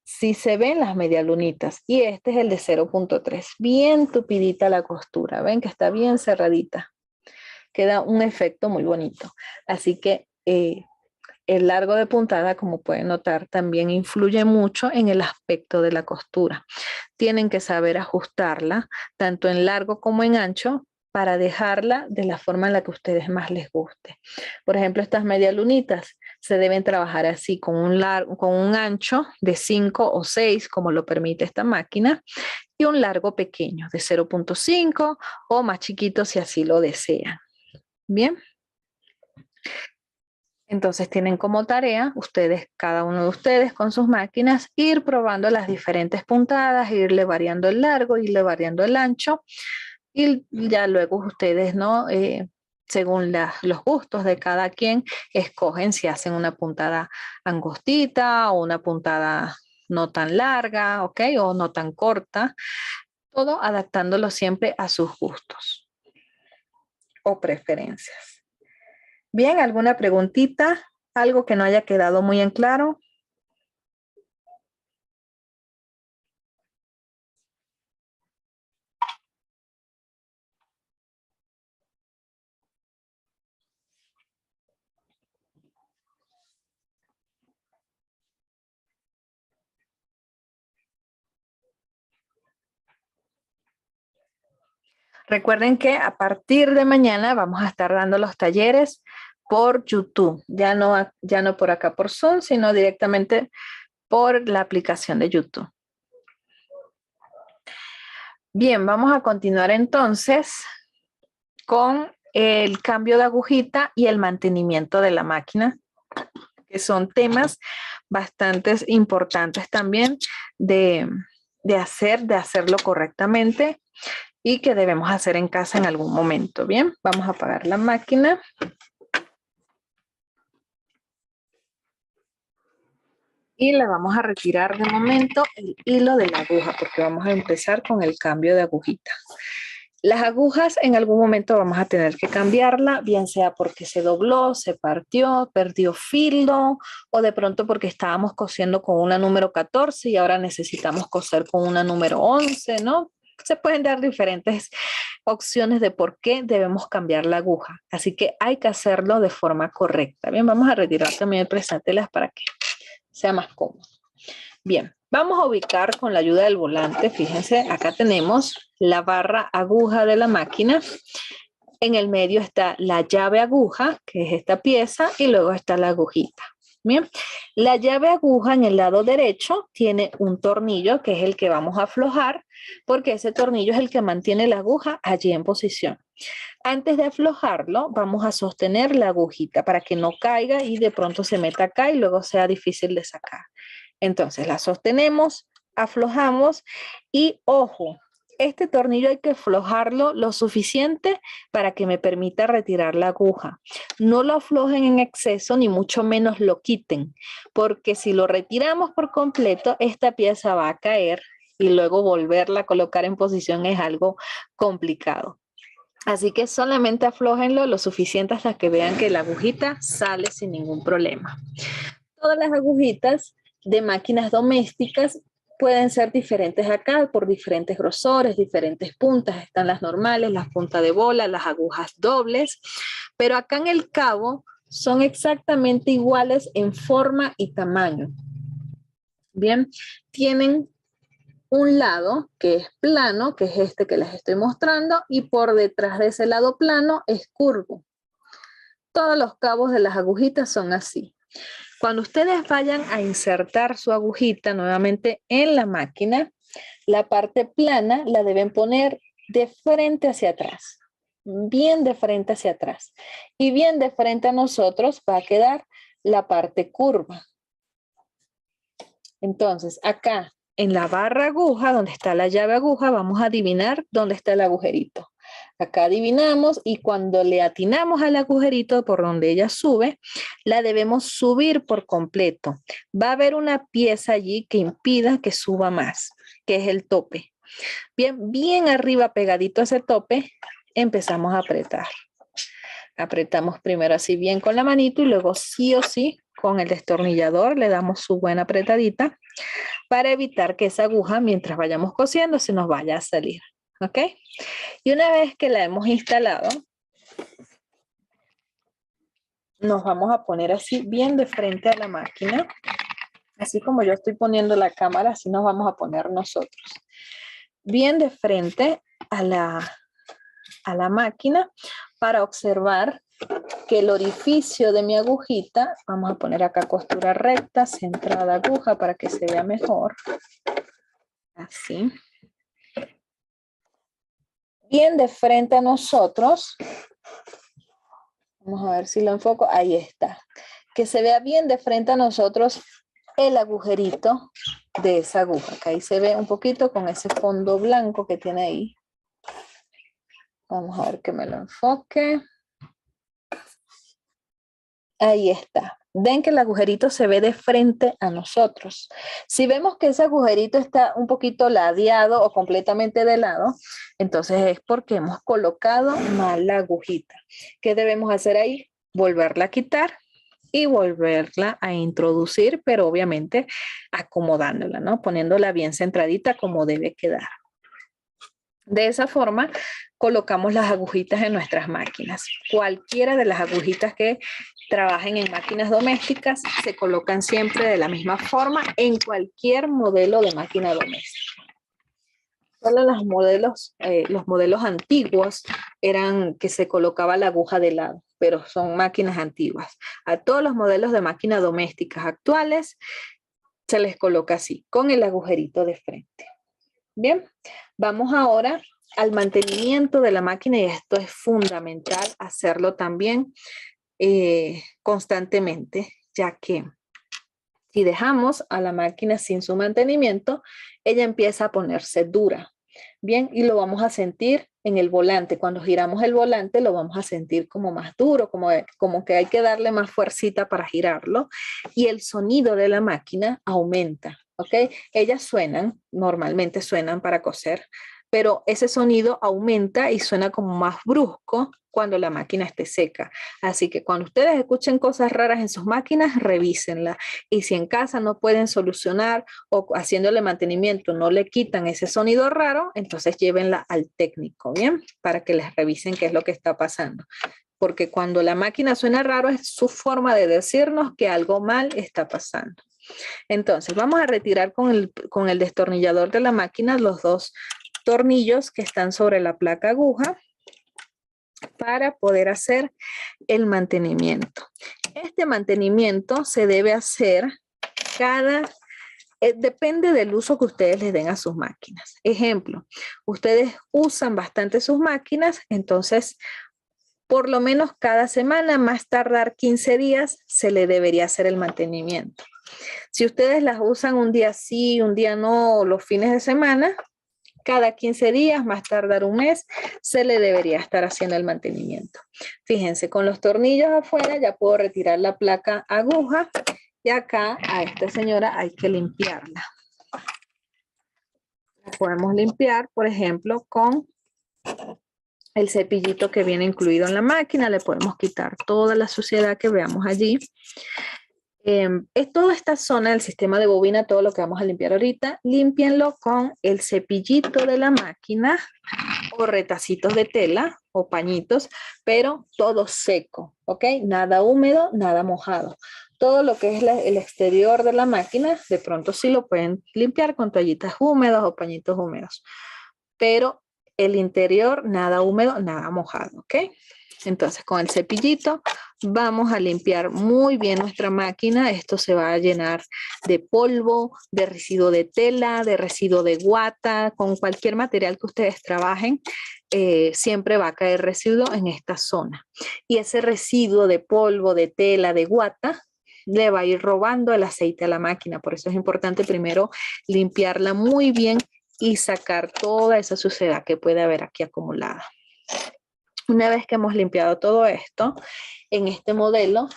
si se ven las medialunitas y este es el de 0.3, bien tupidita la costura, ven que está bien cerradita, queda un efecto muy bonito. Así que el largo de puntada, como pueden notar, también influye mucho en el aspecto de la costura. Tienen que saber ajustarla, tanto en largo como en ancho, para dejarla de la forma en la que a ustedes más les guste. Por ejemplo, estas medialunitas se deben trabajar así, con un ancho de 5 o 6, como lo permite esta máquina, y un largo pequeño de 0.5 o más chiquito si así lo desean. Bien. Entonces tienen como tarea ustedes, cada uno de ustedes con sus máquinas, ir probando las diferentes puntadas, irle variando el largo, irle variando el ancho y ya luego ustedes, ¿no? Según los gustos de cada quien, escogen si hacen una puntada angostita o una puntada no tan larga, ¿ok? O no tan corta, todo adaptándolo siempre a sus gustos o preferencias. Bien, ¿alguna preguntita? ¿Algo que no haya quedado muy en claro? Recuerden que a partir de mañana vamos a estar dando los talleres por YouTube, ya no por acá por Zoom, sino directamente por la aplicación de YouTube. Bien, vamos a continuar entonces con el cambio de agujita y el mantenimiento de la máquina, que son temas bastante importantes también de hacerlo correctamente y que debemos hacer en casa en algún momento. Bien, vamos a apagar la máquina. Y le vamos a retirar de momento el hilo de la aguja porque vamos a empezar con el cambio de agujita. Las agujas en algún momento vamos a tener que cambiarla, bien sea porque se dobló, se partió, perdió filo o de pronto porque estábamos cosiendo con una número 14 y ahora necesitamos coser con una número 11, ¿no? Se pueden dar diferentes opciones de por qué debemos cambiar la aguja. Así que hay que hacerlo de forma correcta. Bien, vamos a retirar también el prestatelas para que sea más cómodo. Bien, vamos a ubicar con la ayuda del volante. Fíjense, acá tenemos la barra aguja de la máquina. En el medio está la llave aguja, que es esta pieza, y luego está la agujita. Bien, la llave aguja en el lado derecho tiene un tornillo que es el que vamos a aflojar porque ese tornillo es el que mantiene la aguja allí en posición. Antes de aflojarlo, vamos a sostener la agujita para que no caiga y de pronto se meta acá y luego sea difícil de sacar. Entonces la sostenemos, aflojamos y ojo, este tornillo hay que aflojarlo lo suficiente para que me permita retirar la aguja. No lo aflojen en exceso ni mucho menos lo quiten, porque si lo retiramos por completo, esta pieza va a caer y luego volverla a colocar en posición es algo complicado. Así que solamente aflójenlo lo suficiente hasta que vean que la agujita sale sin ningún problema. Todas las agujitas de máquinas domésticas pueden ser diferentes acá por diferentes grosores, diferentes puntas. Están las normales, las puntas de bola, las agujas dobles, pero acá en el cabo son exactamente iguales en forma y tamaño. Bien, tienen un lado que es plano, que es este que les estoy mostrando, y por detrás de ese lado plano es curvo. Todos los cabos de las agujitas son así. Cuando ustedes vayan a insertar su agujita nuevamente en la máquina, la parte plana la deben poner de frente hacia atrás. Bien de frente hacia atrás. Y bien de frente a nosotros va a quedar la parte curva. Entonces, acá en la barra aguja, donde está la llave aguja, vamos a adivinar dónde está el agujerito. Acá adivinamos y cuando le atinamos al agujerito por donde ella sube, la debemos subir por completo. Va a haber una pieza allí que impida que suba más, que es el tope. Bien, bien arriba pegadito a ese tope, empezamos a apretar. Apretamos primero así bien con la manito y luego sí o sí con el destornillador le damos su buena apretadita para evitar que esa aguja mientras vayamos cosiendo se nos vaya a salir. ¿Ok? Y una vez que la hemos instalado, nos vamos a poner así bien de frente a la máquina. Así como yo estoy poniendo la cámara, así nos vamos a poner nosotros. Bien de frente a la máquina para observar que el orificio de mi agujita, vamos a poner acá costura recta, centrada aguja para que se vea mejor. Así. Bien de frente a nosotros. Vamos a ver si lo enfoco. Ahí está. Que se vea bien de frente a nosotros el agujerito de esa aguja. Que ahí se ve un poquito con ese fondo blanco que tiene ahí. Vamos a ver que me lo enfoque. Ahí está. Ven que el agujerito se ve de frente a nosotros. Si vemos que ese agujerito está un poquito ladeado o completamente de lado, entonces es porque hemos colocado mal la agujita. ¿Qué debemos hacer ahí? Volverla a quitar y volverla a introducir, pero obviamente acomodándola, ¿no? Poniéndola bien centradita como debe quedar. De esa forma, colocamos las agujitas en nuestras máquinas. Cualquiera de las agujitas que trabajen en máquinas domésticas se colocan siempre de la misma forma en cualquier modelo de máquina doméstica. Solo los modelos antiguos eran que se colocaba la aguja de lado, pero son máquinas antiguas. A todos los modelos de máquinas domésticas actuales se les coloca así, con el agujerito de frente. Bien, vamos ahora al mantenimiento de la máquina y esto es fundamental hacerlo también constantemente, ya que si dejamos a la máquina sin su mantenimiento, ella empieza a ponerse dura. Bien, y lo vamos a sentir en el volante. Cuando giramos el volante lo vamos a sentir como más duro, como que hay que darle más fuercita para girarlo. Y el sonido de la máquina aumenta, ¿ok? Ellas normalmente suenan para coser, pero ese sonido aumenta y suena como más brusco cuando la máquina esté seca. Así que cuando ustedes escuchen cosas raras en sus máquinas, revísenla. Y si en casa no pueden solucionar o haciéndole mantenimiento no le quitan ese sonido raro, entonces llévenla al técnico, ¿bien? Para que les revisen qué es lo que está pasando. Porque cuando la máquina suena raro es su forma de decirnos que algo mal está pasando. Entonces vamos a retirar con el destornillador de la máquina los dos tornillos que están sobre la placa aguja para poder hacer el mantenimiento. Este mantenimiento se debe hacer depende del uso que ustedes les den a sus máquinas. Ejemplo, ustedes usan bastante sus máquinas, entonces por lo menos cada semana, más tardar 15 días, se le debería hacer el mantenimiento. Si ustedes las usan un día sí, un día no, o los fines de semana, cada 15 días, más tardar un mes, se le debería estar haciendo el mantenimiento. Fíjense, con los tornillos afuera ya puedo retirar la placa aguja y acá a esta señora hay que limpiarla. La podemos limpiar, por ejemplo, con el cepillito que viene incluido en la máquina. Le podemos quitar toda la suciedad que veamos allí. Es toda esta zona del sistema de bobina, todo lo que vamos a limpiar ahorita, límpienlo con el cepillito de la máquina o retacitos de tela o pañitos, pero todo seco, ¿ok? Nada húmedo, nada mojado, Todo lo que es el exterior de la máquina, de pronto sí lo pueden limpiar con toallitas húmedas o pañitos húmedos. Pero el interior, nada húmedo, nada mojado, ¿ok? Entonces con el cepillito vamos a limpiar muy bien nuestra máquina. Esto se va a llenar de polvo, de residuo de tela, de residuo de guata, con cualquier material que ustedes trabajen. Siempre va a caer residuo en esta zona. Y ese residuo de polvo, de tela, de guata, le va a ir robando el aceite a la máquina. Por eso es importante primero limpiarla muy bien y sacar toda esa suciedad que puede haber aquí acumulada. Una vez que hemos limpiado todo esto, en este modelo,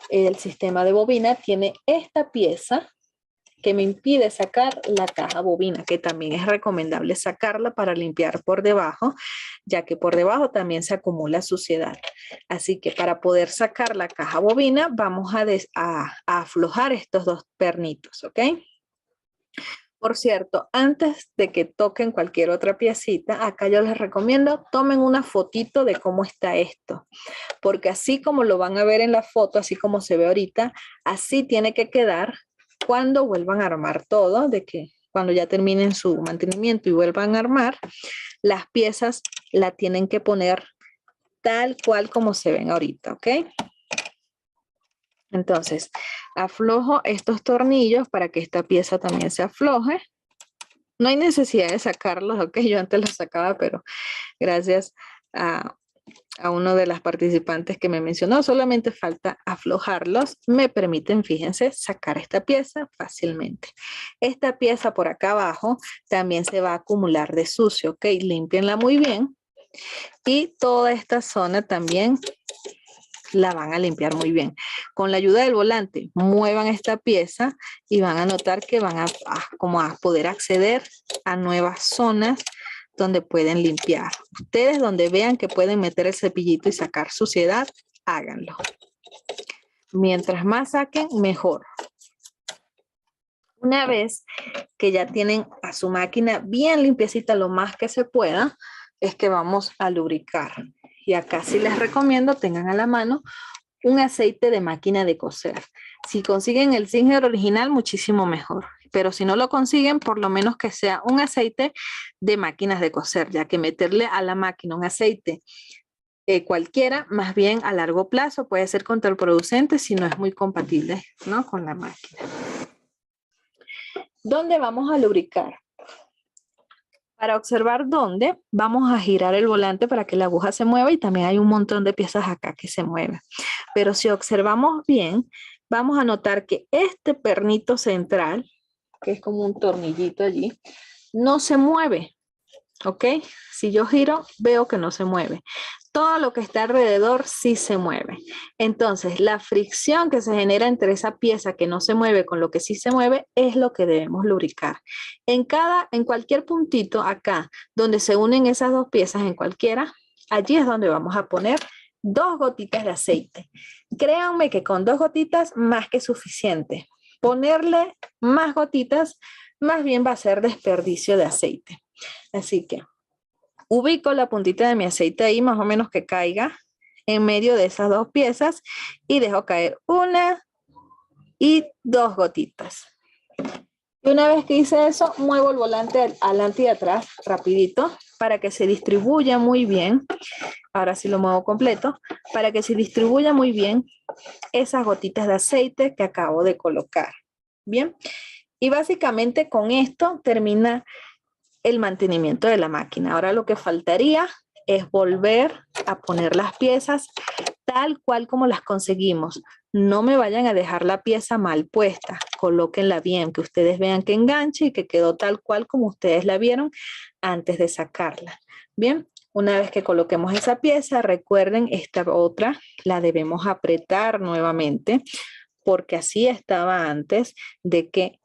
el sistema de bobina tiene esta pieza que me impide sacar la caja bobina, que también es recomendable sacarla para limpiar por debajo, ya que por debajo también se acumula suciedad. Así que para poder sacar la caja bobina, vamos a aflojar estos dos pernitos, ¿ok? Por cierto, antes de que toquen cualquier otra piecita, acá yo les recomiendo tomen una fotito de cómo está esto, porque así como lo van a ver en la foto, así como se ve ahorita, así tiene que quedar cuando vuelvan a armar todo, de que cuando ya terminen su mantenimiento y vuelvan a armar, las piezas la tienen que poner tal cual como se ven ahorita, ¿ok? Entonces, aflojo estos tornillos para que esta pieza también se afloje. No hay necesidad de sacarlos, ok, yo antes los sacaba, pero gracias a uno de las participantes que me mencionó, solamente falta aflojarlos, me permiten, fíjense, sacar esta pieza fácilmente. Esta pieza por acá abajo también se va a acumular de sucio, ok, límpienla muy bien y toda esta zona también la van a limpiar muy bien. Con la ayuda del volante, muevan esta pieza y van a notar que van como a poder acceder a nuevas zonas donde pueden limpiar. Ustedes donde vean que pueden meter el cepillito y sacar suciedad, háganlo. Mientras más saquen, mejor. Una vez que ya tienen a su máquina bien limpiecita lo más que se pueda, es que vamos a lubricar. Y acá sí les recomiendo tengan a la mano un aceite de máquina de coser. Si consiguen el Singer original, muchísimo mejor. Pero si no lo consiguen, por lo menos que sea un aceite de máquinas de coser, ya que meterle a la máquina un aceite cualquiera, más bien a largo plazo, puede ser contraproducente si no es muy compatible, ¿no?, con la máquina. ¿Dónde vamos a lubricar? Para observar dónde, vamos a girar el volante para que la aguja se mueva y también hay un montón de piezas acá que se mueven. Pero si observamos bien, vamos a notar que este pernito central, que es como un tornillito allí, no se mueve, ¿ok? Si yo giro, veo que no se mueve. Todo lo que está alrededor sí se mueve. Entonces, la fricción que se genera entre esa pieza que no se mueve con lo que sí se mueve es lo que debemos lubricar. En cualquier puntito acá, donde se unen esas dos piezas en cualquiera, allí es donde vamos a poner 2 gotitas de aceite. Créanme que con 2 gotitas más que suficiente. Ponerle más gotitas más bien va a ser desperdicio de aceite. Así que ubico la puntita de mi aceite ahí, más o menos que caiga en medio de esas 2 piezas y dejo caer 1 y 2 gotitas. Y una vez que hice eso, muevo el volante adelante y atrás rapidito para que se distribuya muy bien. Ahora sí lo muevo completo, para que se distribuya muy bien esas gotitas de aceite que acabo de colocar. Bien, y básicamente con esto termina el mantenimiento de la máquina. Ahora lo que faltaría es volver a poner las piezas tal cual como las conseguimos. No me vayan a dejar la pieza mal puesta, colóquenla bien, que ustedes vean que enganche y que quedó tal cual como ustedes la vieron antes de sacarla. Bien, una vez que coloquemos esa pieza, recuerden, esta otra la debemos apretar nuevamente, porque así estaba antes de que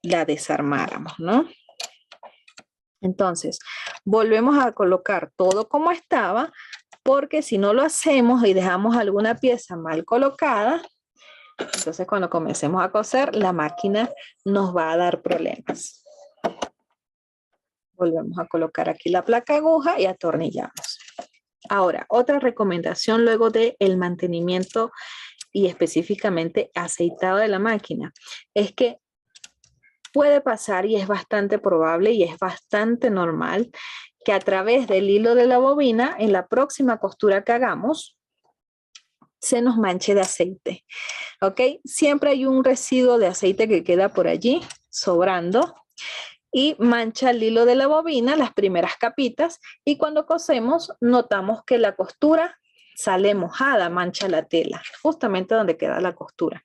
la desarmáramos, ¿no? Entonces, volvemos a colocar todo como estaba, porque si no lo hacemos y dejamos alguna pieza mal colocada, entonces cuando comencemos a coser, la máquina nos va a dar problemas. Volvemos a colocar aquí la placa aguja y atornillamos. Ahora, otra recomendación luego del mantenimiento y específicamente aceitado de la máquina, es que puede pasar y es bastante probable y es bastante normal que a través del hilo de la bobina, en la próxima costura que hagamos, se nos manche de aceite, ¿ok? Siempre hay un residuo de aceite que queda por allí sobrando y mancha el hilo de la bobina, las primeras capitas, y cuando cosemos notamos que la costura sale mojada, mancha la tela, justamente donde queda la costura.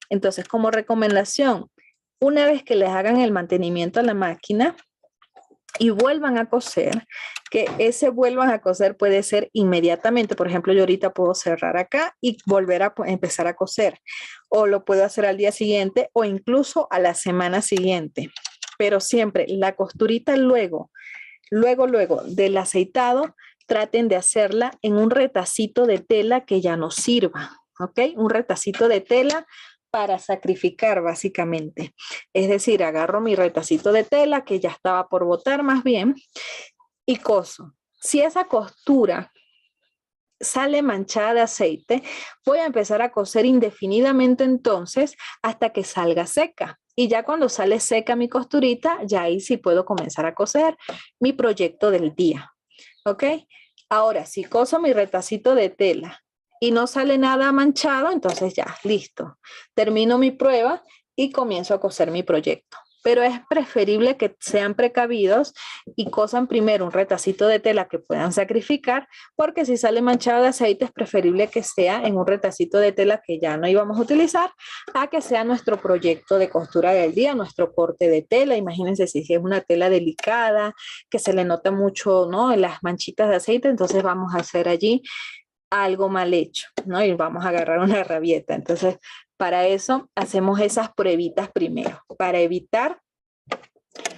Entonces, como recomendación, una vez que les hagan el mantenimiento a la máquina y vuelvan a coser, que ese vuelvan a coser puede ser inmediatamente. Por ejemplo, yo ahorita puedo cerrar acá y volver a empezar a coser, o lo puedo hacer al día siguiente o incluso a la semana siguiente. Pero siempre la costurita luego del aceitado, traten de hacerla en un retacito de tela que ya no sirva, ¿ok? Un retacito de tela para sacrificar básicamente. Es decir, agarro mi retacito de tela que ya estaba por botar más bien y coso. Si esa costura sale manchada de aceite, voy a empezar a coser indefinidamente entonces hasta que salga seca. Y ya cuando sale seca mi costurita, ya ahí sí puedo comenzar a coser mi proyecto del día. ¿Ok? Ahora, si coso mi retacito de tela y no sale nada manchado, entonces ya, listo. Termino mi prueba y comienzo a coser mi proyecto. Pero es preferible que sean precavidos y cosan primero un retacito de tela que puedan sacrificar, porque si sale manchado de aceite es preferible que sea en un retacito de tela que ya no íbamos a utilizar, a que sea nuestro proyecto de costura del día, nuestro corte de tela. Imagínense si es una tela delicada, que se le nota mucho, ¿no?, en las manchitas de aceite, entonces vamos a hacer allí algo mal hecho, ¿no? Y vamos a agarrar una rabieta. Entonces, para eso hacemos esas pruebitas primero, para evitar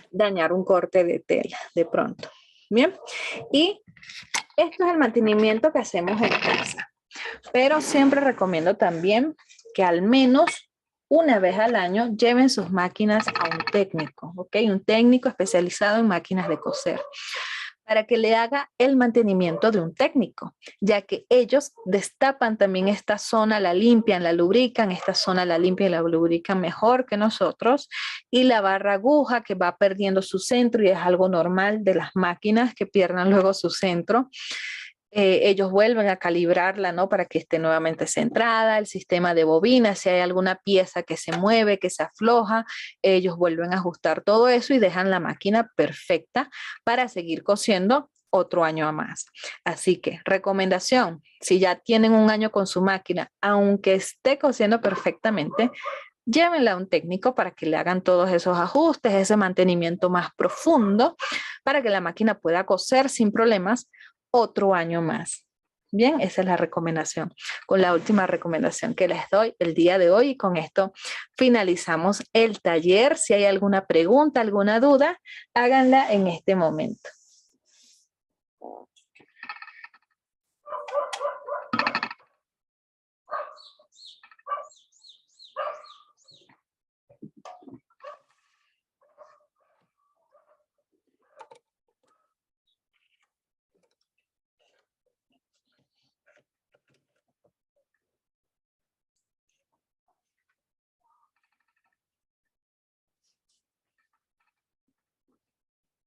dañar un corte de tela de pronto. Bien, y esto es el mantenimiento que hacemos en casa. Pero siempre recomiendo también que al menos una vez al año lleven sus máquinas a un técnico, ¿ok? Un técnico especializado en máquinas de coser, para que le haga el mantenimiento de un técnico, ya que ellos destapan también esta zona, la limpian, la lubrican, esta zona la limpian y la lubrican mejor que nosotros, y la barra aguja que va perdiendo su centro, y es algo normal de las máquinas que pierdan luego su centro. Ellos vuelven a calibrarla, ¿no?, para que esté nuevamente centrada, el sistema de bobina, si hay alguna pieza que se mueve, que se afloja, ellos vuelven a ajustar todo eso y dejan la máquina perfecta para seguir cosiendo otro año a más. Así que, recomendación, si ya tienen un año con su máquina, aunque esté cosiendo perfectamente, llévenla a un técnico para que le hagan todos esos ajustes, ese mantenimiento más profundo, para que la máquina pueda coser sin problemas otro año más. Bien, esa es la recomendación, con la última recomendación que les doy el día de hoy, y con esto finalizamos el taller. Si hay alguna pregunta, alguna duda, háganla en este momento.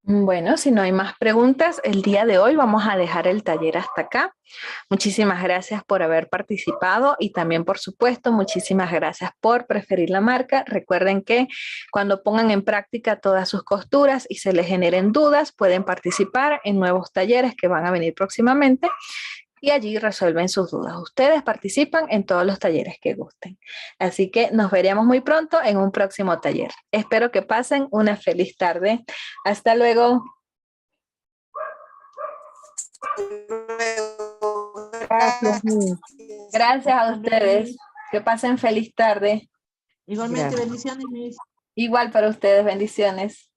Bueno, si no hay más preguntas, el día de hoy vamos a dejar el taller hasta acá. Muchísimas gracias por haber participado y también, por supuesto, muchísimas gracias por preferir la marca. Recuerden que cuando pongan en práctica todas sus costuras y se les generen dudas, pueden participar en nuevos talleres que van a venir próximamente y allí resuelven sus dudas. Ustedes participan en todos los talleres que gusten. Así que nos veremos muy pronto en un próximo taller. Espero que pasen una feliz tarde. Hasta luego. Gracias. Gracias a ustedes. Que pasen feliz tarde. Igualmente, Gracias. bendiciones, Miss. Igual para ustedes, bendiciones.